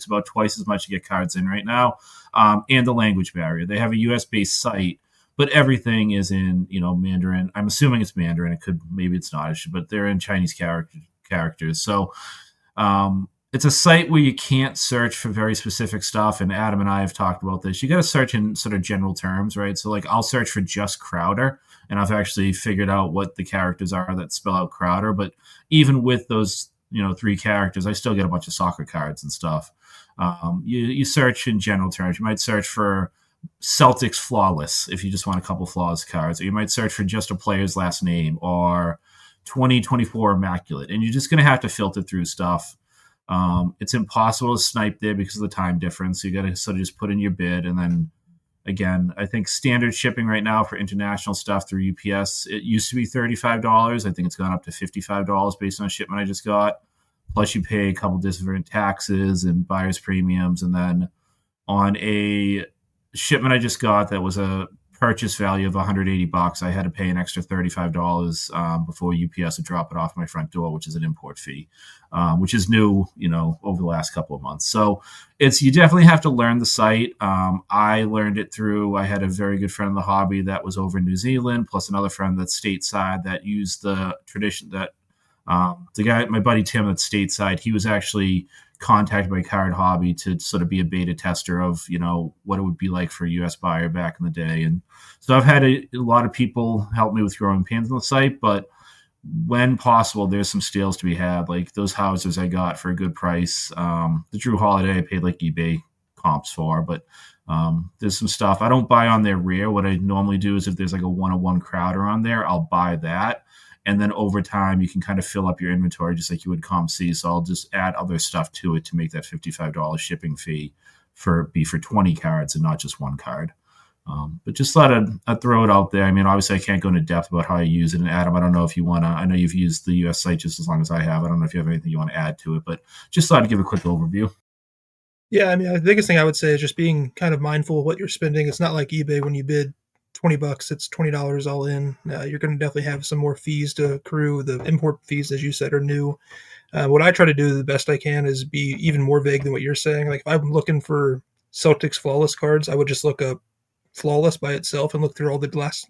[SPEAKER 2] about twice as much to get cards in right now, and the language barrier. They have a US-based site, but everything is in, Mandarin. I'm assuming it's Mandarin. Maybe it's not, but they're in Chinese characters. So it's a site where you can't search for very specific stuff. And Adam and I have talked about this. You got to search in sort of general terms, right? So I'll search for just Crowder, and I've actually figured out what the characters are that spell out Crowder. But even with those, 3 characters, I still get a bunch of soccer cards and stuff. You search in general terms. You might search for Celtics flawless if you just want a couple flawless cards, or you might search for just a player's last name, or 2024 immaculate, and you're just going to have to filter through stuff. It's impossible to snipe there because of the time difference. So you got to sort of just put in your bid, and then again, I think standard shipping right now for international stuff through UPS, it used to be $35. I think it's gone up to $55 based on a shipment I just got. Plus you pay a couple different taxes and buyer's premiums, and then on a shipment I just got that was a purchase value of $180, I had to pay an extra $35 before UPS would drop it off my front door, which is an import fee, which is new, over the last couple of months. So you definitely have to learn the site. I learned it I had a very good friend in the hobby that was over in New Zealand, plus another friend that's stateside that used the tradition that the guy, my buddy Tim, that's stateside, he was actually contacted by CardHobby to sort of be a beta tester of, what it would be like for a US buyer back in the day. And so I've had a lot of people help me with growing pains on the site, but when possible, there's some steals to be had. Like those houses I got for a good price. The Drew Holiday I paid like eBay comps for, but there's some stuff I don't buy on their rare. What I normally do is if there's like a 101 Crowder on there, I'll buy that. And then over time, you can kind of fill up your inventory just like you would ComC. So I'll just add other stuff to it to make that $55 shipping fee be for 20 cards and not just one card. But just thought I'd throw it out there. I mean, obviously, I can't go into depth about how I use it. And Adam, I don't know if you want to. I know you've used the US site just as long as I have. I don't know if you have anything you want to add to it, but just thought I'd give a quick overview.
[SPEAKER 3] Yeah, I mean, the biggest thing I would say is just being kind of mindful of what you're spending. It's not like eBay when you bid $20, it's $20 all in. You're going to definitely have some more fees to accrue. The import fees, as you said, are new. What I try to do the best I can is be even more vague than what you're saying. Like if I'm looking for Celtics flawless cards, I would just look up flawless by itself and look through all the last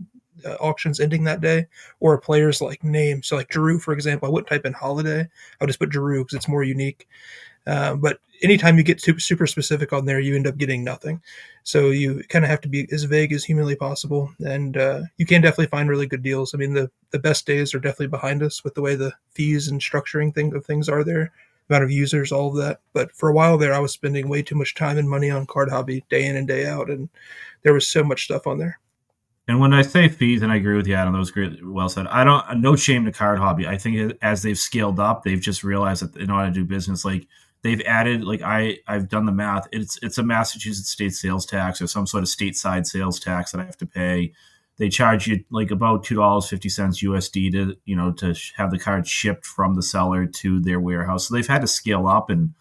[SPEAKER 3] auctions ending that day, or a player's like name. So like Giroux, for example, I wouldn't type in Holiday. I would just put Giroux because it's more unique. But anytime you get super specific on there, you end up getting nothing. So you kind of have to be as vague as humanly possible, and you can definitely find really good deals. I mean, the best days are definitely behind us with the way the fees and structuring of things are there, amount of users, all of that. But for a while there, I was spending way too much time and money on CardHobby day in and day out, and there was so much stuff on there.
[SPEAKER 2] And when I say fees, and I agree with you, Adam, that was great, well said. I don't, no shame to CardHobby. I think as they've scaled up, they've just realized that in order to do business, like they've added, like I've done the math. It's a Massachusetts state sales tax or some sort of stateside sales tax that I have to pay. They charge you like about $2.50 USD to have the card shipped from the seller to their warehouse. So they've had to scale up, and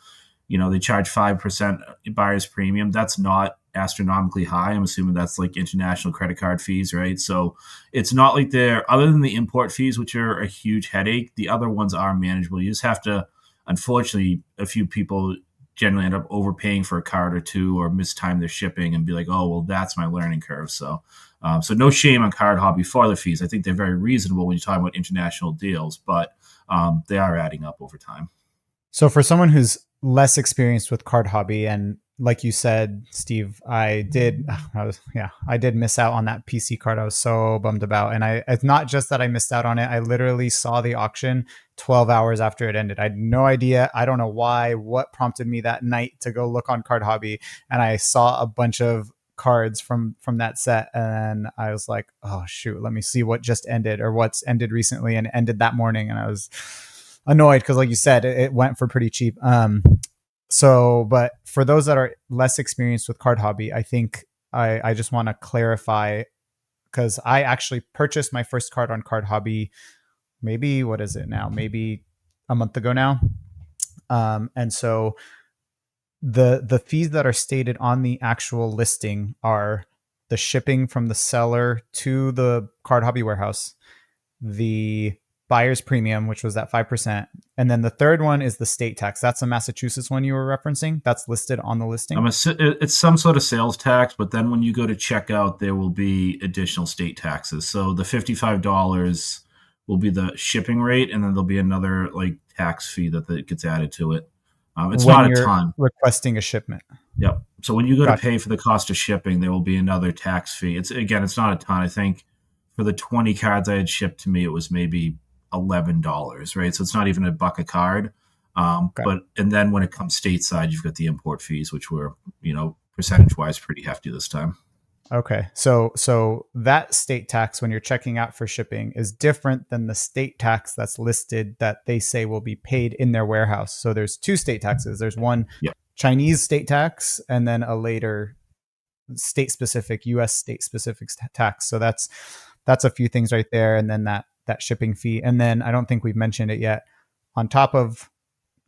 [SPEAKER 2] they charge 5% buyer's premium. That's not astronomically high. I'm assuming that's like international credit card fees, right? So it's not like they're, other than the import fees, which are a huge headache, the other ones are manageable. You just have to, unfortunately, a few people generally end up overpaying for a card or two or mistime their shipping and be like, oh, well, that's my learning curve. So no shame on CardHobby for the fees. I think they're very reasonable when you're talking about international deals, but they are adding up over time.
[SPEAKER 1] So for someone who's less experienced with CardHobby, and like you said, Steve, I did miss out on that PC card. I was so bummed about, and it's not just that I missed out on it. I literally saw the auction 12 hours after it ended. I had no idea. I don't know why. What prompted me that night to go look on CardHobby, and I saw a bunch of cards from that set, and I was like, oh shoot, let me see what just ended or what's ended recently and ended that morning, and I was annoyed because, like you said, it went for pretty cheap. But for those that are less experienced with CardHobby, I think I just want to clarify, because I actually purchased my first card on CardHobby, maybe, what is it now? Maybe a month ago now. And so the fees that are stated on the actual listing are the shipping from the seller to the CardHobby warehouse, the buyer's premium, which was that 5%. And then the third one is the state tax. That's the Massachusetts one you were referencing. That's listed on the listing.
[SPEAKER 2] It's some sort of sales tax, but then when you go to checkout, there will be additional state taxes. So the $55 will be the shipping rate, and then there'll be another like tax fee that gets added to it. It's
[SPEAKER 1] when
[SPEAKER 2] not a
[SPEAKER 1] you're
[SPEAKER 2] ton.
[SPEAKER 1] Requesting a shipment.
[SPEAKER 2] Yep. So when you go to pay for the cost of shipping, there will be another tax fee. It's not a ton. I think for the 20 cards I had shipped to me, it was maybe $11, right? So it's not even $1 a card. But then when it comes stateside, you've got the import fees, which were, percentage wise pretty hefty this time.
[SPEAKER 1] Okay. So that state tax, when you're checking out for shipping, is different than the state tax that's listed that they say will be paid in their warehouse. So there's two state taxes. There's one Chinese state tax, and then a later state specific, US state specific tax. So that's a few things right there. And then that shipping fee. And then I don't think we've mentioned it yet. On top of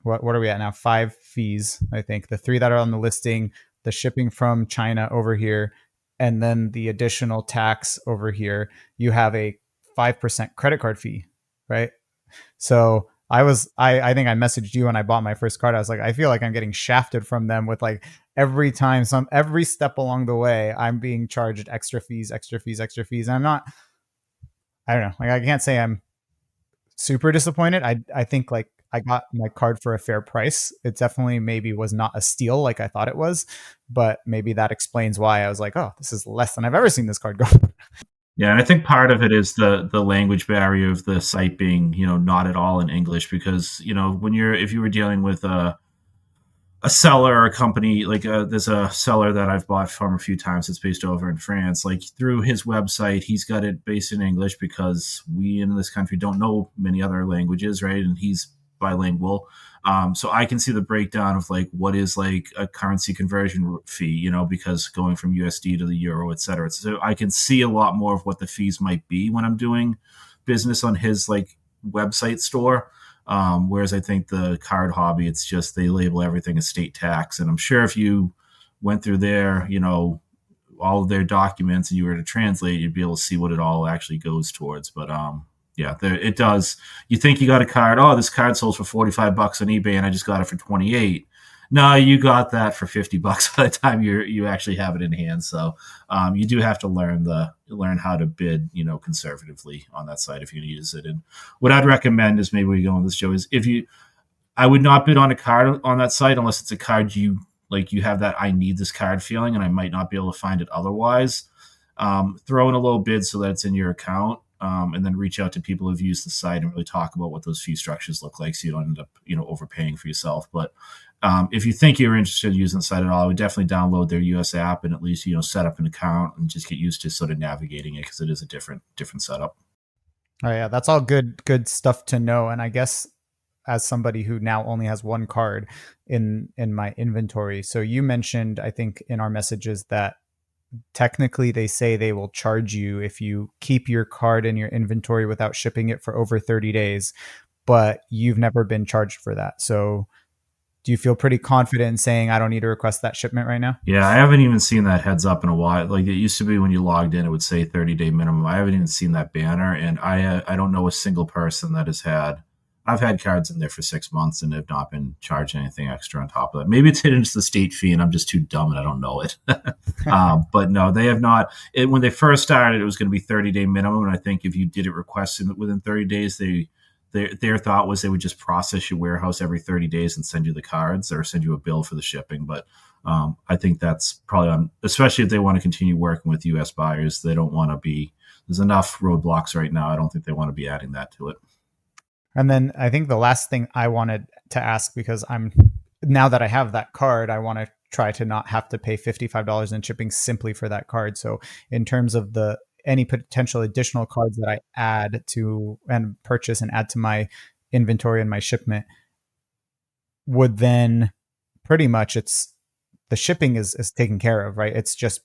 [SPEAKER 1] what are we at now? 5 fees, I think. The 3 that are on the listing, the shipping from China over here, and then the additional tax over here, you have a 5% credit card fee, right? So I think I messaged you when I bought my first card. I was like, I feel like I'm getting shafted from them with like every step along the way, I'm being charged extra fees. And I don't know. Like, I can't say I'm super disappointed. I think like I got my card for a fair price. It definitely maybe was not a steal like I thought it was, but maybe that explains why I was like, oh, this is less than I've ever seen this card go.
[SPEAKER 2] Yeah, and I think part of it is the language barrier of the site being, not at all in English, because, if you were dealing with a seller or a company, like there's a seller that I've bought from a few times that's based over in France, like through his website, he's got it based in English because we in this country don't know many other languages, right? And he's bilingual. So I can see the breakdown of like what is like a currency conversion fee, because going from USD to the euro, et cetera. So I can see a lot more of what the fees might be when I'm doing business on his like website store. Whereas I think the CardHobby, it's just they label everything as state tax. And I'm sure if you went through their, all of their documents and you were to translate, you'd be able to see what it all actually goes towards. But it does. You think you got a card. Oh, this card sold for $45 on eBay and I just got it for 28. No, you got that for $50 by the time you actually have it in hand. So you do have to learn how to bid, conservatively on that site if you're going to use it. And what I'd recommend is maybe where you go on this, Joe, is I would not bid on a card on that site unless it's a card you have that I need this card feeling, and I might not be able to find it otherwise. Throw in a low bid so that it's in your account, and then reach out to people who've used the site and really talk about what those fee structures look like, so you don't end up overpaying for yourself. But if you think you're interested in using the site at all, I would definitely download their US app and at least set up an account and just get used to sort of navigating it, because it is a different setup.
[SPEAKER 1] Oh yeah, that's all good stuff to know. And I guess as somebody who now only has one card in my inventory, so you mentioned, I think in our messages, that technically they say they will charge you if you keep your card in your inventory without shipping it for over 30 days, but you've never been charged for that. So do you feel pretty confident in saying I don't need to request that shipment right now?
[SPEAKER 2] Yeah, I haven't even seen that heads up in a while. Like, it used to be when you logged in, it would say 30-day minimum. I haven't even seen that banner, and I don't know a single person that has had. I've had cards in there for 6 months and have not been charged anything extra on top of that. Maybe it's hidden into the state fee, and I'm just too dumb and I don't know it. But no, they have not. When they first started, it was going to be 30-day minimum, and I think if you did it requested within 30 days, their thought was they would just process your warehouse every 30 days and send you the cards or send you a bill for the shipping. But I think that's probably especially if they want to continue working with U.S. buyers. They don't want to be, there's enough roadblocks right now. I don't think they want to be adding that to it.
[SPEAKER 1] And then I think the last thing I wanted to ask, because now that I have that card, I want to try to not have to pay $55 in shipping simply for that card. So in terms of any potential additional cards that I add to and purchase and add to my inventory and my shipment, would then pretty much the shipping is taken care of, right? It's just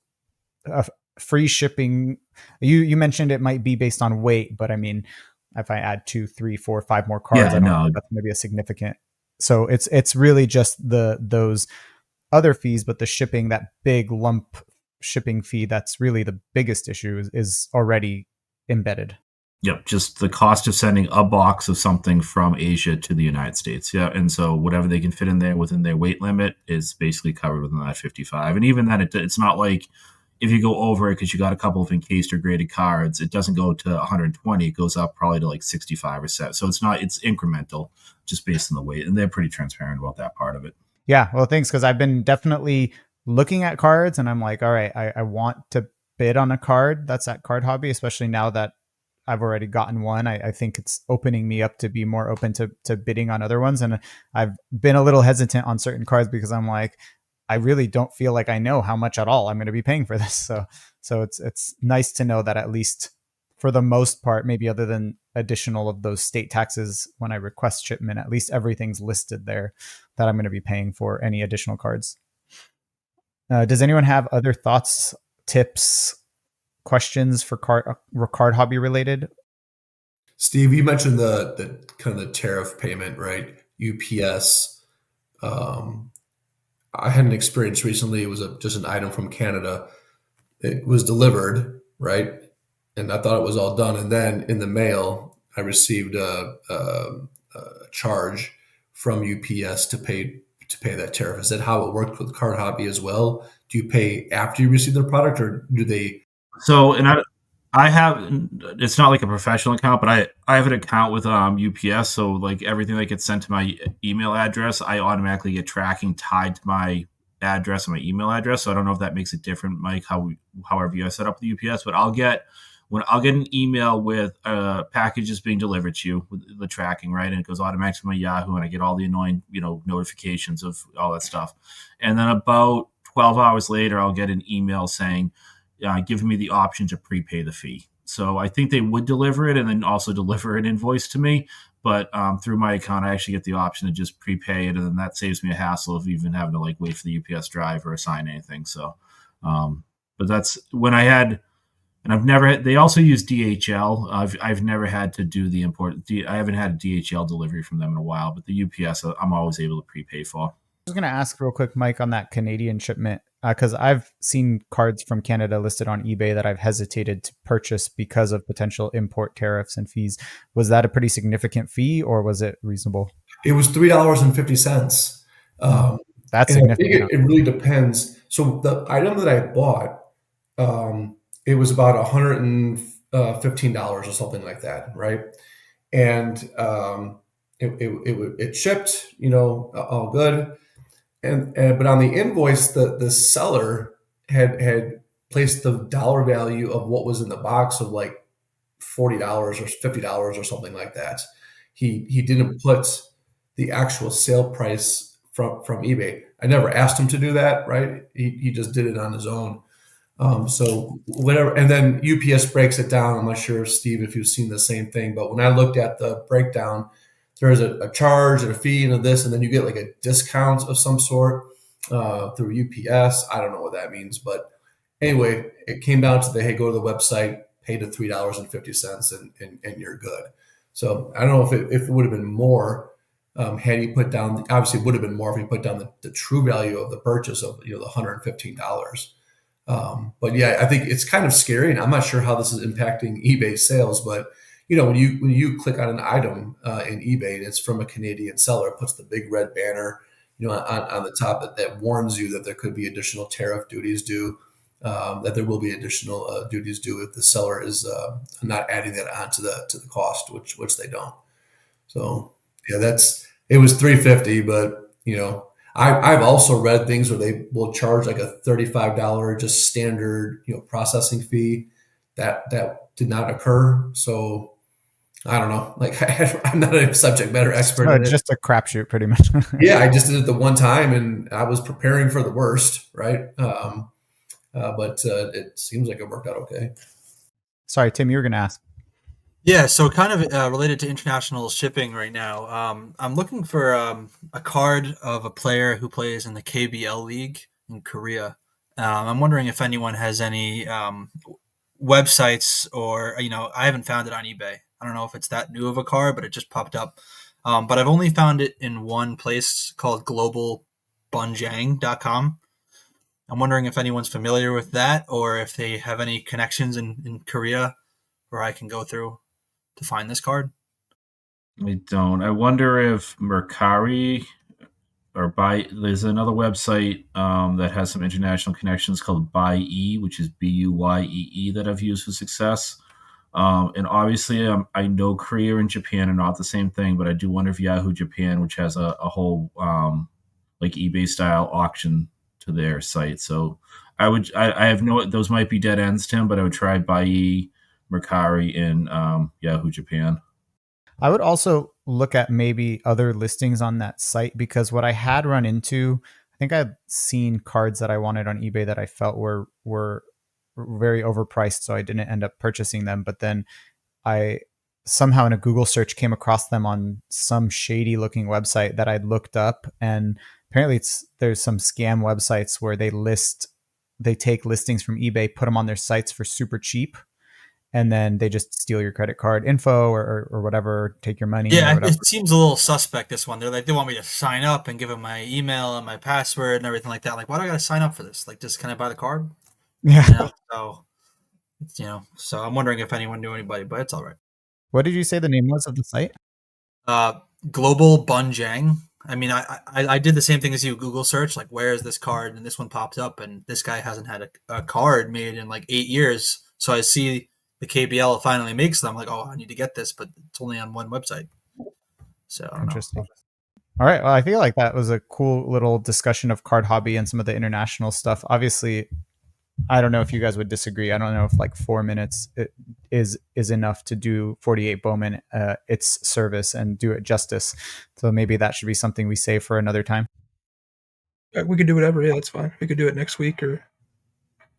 [SPEAKER 1] a free shipping. You mentioned it might be based on weight, but I mean, if I add 2, 3, 4, 5 more cards, I know that's going to be a significant. So it's really just those other fees, but the shipping, that big lump shipping fee, that's really the biggest issue, is already embedded.
[SPEAKER 2] Yep, just the cost of sending a box of something from Asia to the United States. Yeah, and so whatever they can fit in there within their weight limit is basically covered within that 55. And even then, it's not like if you go over it because you got a couple of encased or graded cards, it doesn't go to 120. It goes up probably to like 65 or 7. So it's incremental just based on the weight. And they're pretty transparent about that part of it.
[SPEAKER 1] Yeah, well, thanks, because I've been definitely looking at cards and I'm like, all right, I want to bid on a card that's at CardHobby, especially now that I've already gotten one. I think it's opening me up to be more open to bidding on other ones. And I've been a little hesitant on certain cards because I'm like, I really don't feel like I know how much at all I'm going to be paying for this. So it's nice to know that at least for the most part, maybe other than additional of those state taxes when I request shipment, at least everything's listed there that I'm going to be paying for any additional cards. Does anyone have other thoughts, tips, questions for CardHobby related?
[SPEAKER 5] Steve, you mentioned the kind of the tariff payment, right? UPS. I had an experience recently. It was just an item from Canada. It was delivered, right? And I thought it was all done. And then in the mail, I received a charge from UPS to pay that tariff. Is that how it worked with CardHobby as well? Do you pay after you receive the product, or do they?
[SPEAKER 2] So, and I have, it's not like a professional account, but I have an account with UPS. So like everything that gets sent to my email address, I automatically get tracking tied to my address and my email address. So I don't know if that makes it different, Mike, however you guys set up the UPS, but I'll get an email with packages being delivered to you with the tracking, right? And it goes automatically to my Yahoo, and I get all the annoying, notifications of all that stuff. And then about 12 hours later, I'll get an email saying, giving me the option to prepay the fee. So I think they would deliver it and then also deliver an invoice to me. But through my account, I actually get the option to just prepay it, and then that saves me a hassle of even having to like wait for the UPS driver or sign anything. So, but that's when I had, and I've never had, they also use DHL. I've never had to do the import. I haven't had a DHL delivery from them in a while, but the UPS I'm always able to prepay for.
[SPEAKER 1] I was going to ask real quick, Mike, on that Canadian shipment, because I've seen cards from Canada listed on eBay that I've hesitated to purchase because of potential import tariffs and fees. Was that a pretty significant fee, or was it reasonable?
[SPEAKER 5] It was $3.50.
[SPEAKER 1] That's significant.
[SPEAKER 5] It really depends. So the item that I bought, it was about $115 or something like that, right? And it shipped, all good. And but on the invoice, the seller had placed the dollar value of what was in the box of like $40 or $50 or something like that. He didn't put the actual sale price from eBay. I never asked him to do that, right? He just did it on his own. So whatever, and then UPS breaks it down. I'm not sure, Steve, if you've seen the same thing, but when I looked at the breakdown, there's a charge and a fee and a this, and then you get like a discount of some sort through UPS. I don't know what that means, but anyway, it came down to hey, go to the website, pay the $3.50, and you're good. So I don't know if it would have been more had he put down. Obviously, it would have been more if he put down the true value of the purchase of the $115. But yeah, I think it's kind of scary, and I'm not sure how this is impacting eBay sales. But when you click on an item in eBay and it's from a Canadian seller, it puts the big red banner, on the top that warns you that there could be additional tariff duties due, that there will be additional duties due if the seller is not adding that on to the cost, which they don't. So yeah, it was 350, but I've also read things where they will charge like a $35 just standard processing fee. That did not occur. So I don't know. Like I'm not a subject matter expert in it.
[SPEAKER 1] Just a crapshoot, pretty much.
[SPEAKER 5] Yeah, I just did it the one time, and I was preparing for the worst, right? But it seems like it worked out okay.
[SPEAKER 1] Sorry, Tim, you were going to ask.
[SPEAKER 4] Yeah, so kind of related to international shipping right now. I'm looking for a card of a player who plays in the KBL League in Korea. I'm wondering if anyone has any websites or, I haven't found it on eBay. I don't know if it's that new of a card, but it just popped up. But I've only found it in one place called globalbunjang.com. I'm wondering if anyone's familiar with that or if they have any connections in Korea where I can go through to find this card.
[SPEAKER 2] I don't. I wonder if Mercari there's another website that has some international connections called Buyee, which is Buyee, that I've used for success. And obviously, I know Korea and Japan are not the same thing, but I do wonder if Yahoo Japan, which has a whole like eBay style auction to their site. So I have those might be dead ends, Tim, but I would try Buyee, Mercari, and Yahoo Japan.
[SPEAKER 1] I would also look at maybe other listings on that site, because what I had run into, I think I'd seen cards that I wanted on eBay that I felt were very overpriced, so I didn't end up purchasing them. But then I somehow in a Google search came across them on some shady looking website that I'd looked up, and apparently there's some scam websites where they take listings from eBay, put them on their sites for super cheap, and then they just steal your credit card info or whatever, take your money.
[SPEAKER 4] Yeah,
[SPEAKER 1] or whatever.
[SPEAKER 4] it seems a little suspect, this one. They want me to sign up and give them my email and my password and everything like that. Like, why do I got to sign up for this? Like, just can I buy the card?
[SPEAKER 1] Yeah.
[SPEAKER 4] So I'm wondering if anyone knew anybody, but it's all right.
[SPEAKER 1] What did you say the name was of the site?
[SPEAKER 4] Global Bunjang. I mean, I did the same thing as you, Google search, like, where is this card? And this one popped up, and this guy hasn't had a card made in like 8 years. So I see the KBL finally makes them. I'm like, oh, I need to get this, but it's only on one website. So
[SPEAKER 1] interesting. All right. Well, I feel like that was a cool little discussion of CardHobby and some of the international stuff. Obviously, I don't know if you guys would disagree. I don't know if like 4 minutes is enough to do 48 Bowman its service and do it justice. So maybe that should be something we save for another time.
[SPEAKER 3] We could do whatever. Yeah, that's fine. We could do it next week or.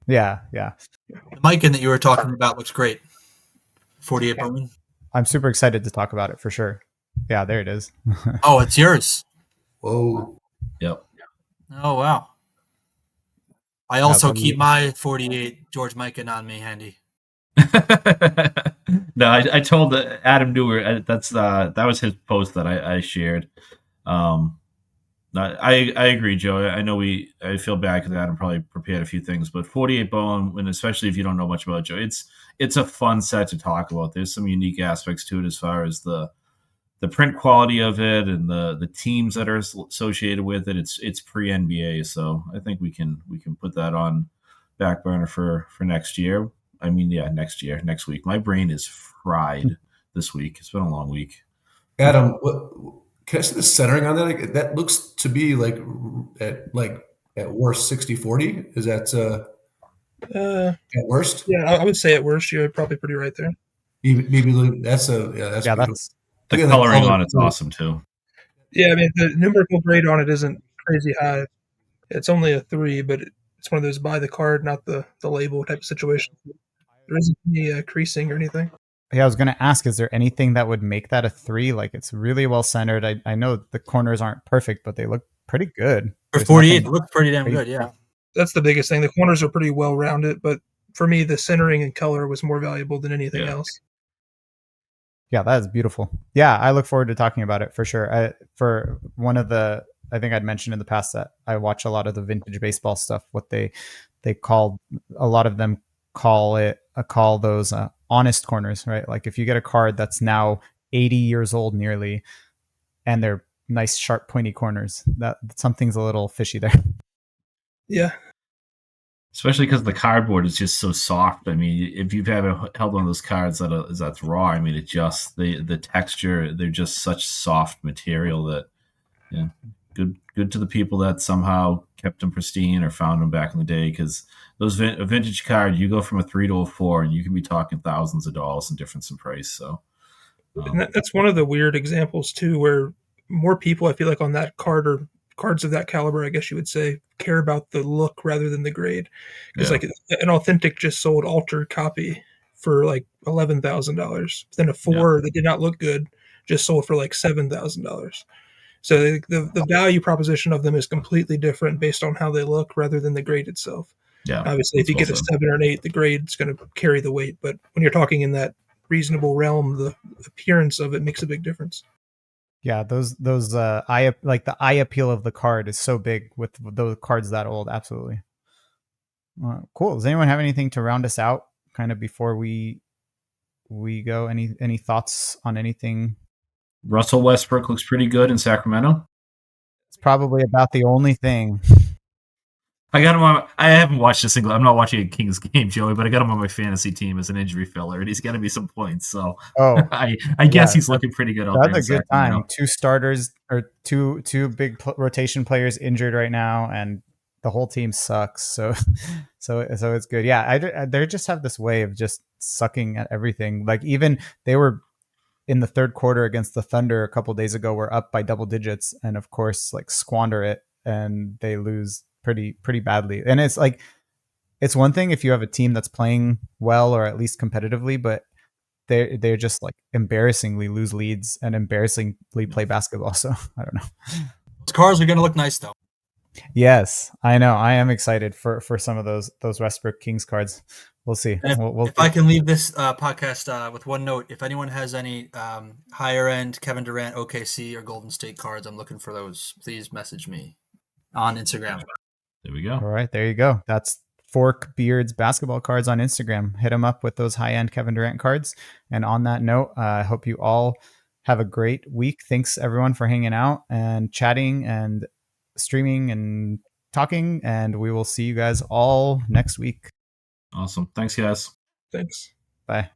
[SPEAKER 1] Yeah.
[SPEAKER 4] The Mikan that you were talking about looks great. 48 Bowman.
[SPEAKER 1] I'm super excited to talk about it for sure. Yeah, there it is.
[SPEAKER 4] Oh, it's yours.
[SPEAKER 5] Whoa.
[SPEAKER 2] Yep.
[SPEAKER 4] Oh, wow. I also keep my 48 George Mikan on me handy.
[SPEAKER 2] No, I told Adam Newer that was his post that I shared. I agree, Joe. I know I feel bad because Adam probably prepared a few things, but 48 Bone, and especially if you don't know much about Joe, it's a fun set to talk about. There's some unique aspects to it as far as the print quality of it and the teams that are associated with it. It's pre-NBA, so I think we can put that on back burner for next year. I mean, yeah, next week. My brain is fried this week. It's been a long week.
[SPEAKER 5] Adam, what can I see the centering on that? Like, that looks to be like at worst 60-40. Is that at worst?
[SPEAKER 3] Yeah, I would say at worst you're probably pretty right there.
[SPEAKER 5] Maybe that's that's
[SPEAKER 1] Yeah,
[SPEAKER 5] beautiful.
[SPEAKER 1] that's
[SPEAKER 2] The
[SPEAKER 5] Look at the
[SPEAKER 2] coloring
[SPEAKER 5] color
[SPEAKER 2] on it's
[SPEAKER 5] too.
[SPEAKER 2] awesome too.
[SPEAKER 3] Yeah, I mean the numerical grade on it isn't crazy high. It's only a 3, but it's one of those buy the card, not the label type of situation. There isn't any creasing or anything.
[SPEAKER 1] yeah. I was gonna ask, is there anything that would make that a 3? Like it's really well centered. I know the corners aren't perfect, but they look pretty good.
[SPEAKER 4] For
[SPEAKER 1] There's
[SPEAKER 4] 48, it
[SPEAKER 1] nothing
[SPEAKER 4] looks pretty damn
[SPEAKER 1] crazy.
[SPEAKER 4] good. Yeah.
[SPEAKER 3] That's the biggest thing. The corners are pretty well rounded, but for me, the centering and color was more valuable than anything else.
[SPEAKER 1] Yeah, that is beautiful. Yeah, I look forward to talking about it for sure. For one of the, I think I'd mentioned in the past that I watch a lot of the vintage baseball stuff. What they call, a lot of them call those honest corners, right? Like if you get a card that's now 80 years old nearly, and they're nice sharp pointy corners, that something's a little fishy there.
[SPEAKER 3] Yeah.
[SPEAKER 2] Especially because the cardboard is just so soft. I mean, if you've ever held one of those cards that's raw, I mean, it just the texture, they're just such soft material that, yeah, good to the people that somehow kept them pristine or found them back in the day. Because those a vintage card, you go from a 3 to a 4, and you can be talking thousands of dollars in difference in price. So,
[SPEAKER 3] And that's one of the weird examples too, where more people I feel like on that card or cards of that caliber, I guess you would say, care about the look rather than the grade. Because
[SPEAKER 2] yeah,
[SPEAKER 3] like an authentic just sold altered copy for like $11,000. Then a 4 that did not look good just sold for like $7,000. So the value proposition of them is completely different based on how they look rather than the grade itself.
[SPEAKER 2] yeah,
[SPEAKER 3] Obviously, if
[SPEAKER 2] that's
[SPEAKER 3] you
[SPEAKER 2] well
[SPEAKER 3] get a
[SPEAKER 2] said.
[SPEAKER 3] 7 or an 8, the grade's going to carry the weight. But when you're talking in that reasonable realm, the appearance of it makes a big difference.
[SPEAKER 1] Yeah, those eye, like the eye appeal of the card is so big with those cards that old. Absolutely. Cool. Does anyone have anything to round us out kind of before we go? Any thoughts on anything?
[SPEAKER 2] Russell Westbrook looks pretty good in Sacramento.
[SPEAKER 1] It's probably about the only thing.
[SPEAKER 2] I got him on. I haven't watched a single. I'm not watching a Kings game, Joey, but I got him on my fantasy team as an injury filler, and he's going to be some points. So
[SPEAKER 1] Oh,
[SPEAKER 2] I
[SPEAKER 1] yeah,
[SPEAKER 2] guess he's looking pretty good out there
[SPEAKER 1] that's
[SPEAKER 2] in
[SPEAKER 1] a good time.
[SPEAKER 2] Sacramento.
[SPEAKER 1] 2 starters or two big rotation players injured right now, and the whole team sucks. So so it's good. Yeah, they just have this way of just sucking at everything. Like even they were in the third quarter against the Thunder a couple days ago, were up by double digits, and of course like squander it, and they lose pretty badly. And it's like it's one thing if you have a team that's playing well or at least competitively, but they're just like embarrassingly lose leads and embarrassingly play basketball. So I don't know.
[SPEAKER 4] Those cars are going to look nice though.
[SPEAKER 1] Yes, I know. I am excited for some of those Westbrook Kings cards. We'll see.
[SPEAKER 4] And
[SPEAKER 1] We'll
[SPEAKER 4] if I can leave this podcast with one note, if anyone has any higher end Kevin Durant, OKC, or Golden State cards, I'm looking for those. Please message me on Instagram.
[SPEAKER 2] There we go.
[SPEAKER 1] All right, there you go. That's Fork Beards basketball cards on Instagram. Hit them up with those high end Kevin Durant cards. And on that note, I hope you all have a great week. Thanks everyone for hanging out and chatting and streaming and talking. And we will see you guys all next week.
[SPEAKER 2] Awesome. Thanks, guys.
[SPEAKER 3] Thanks.
[SPEAKER 1] Bye.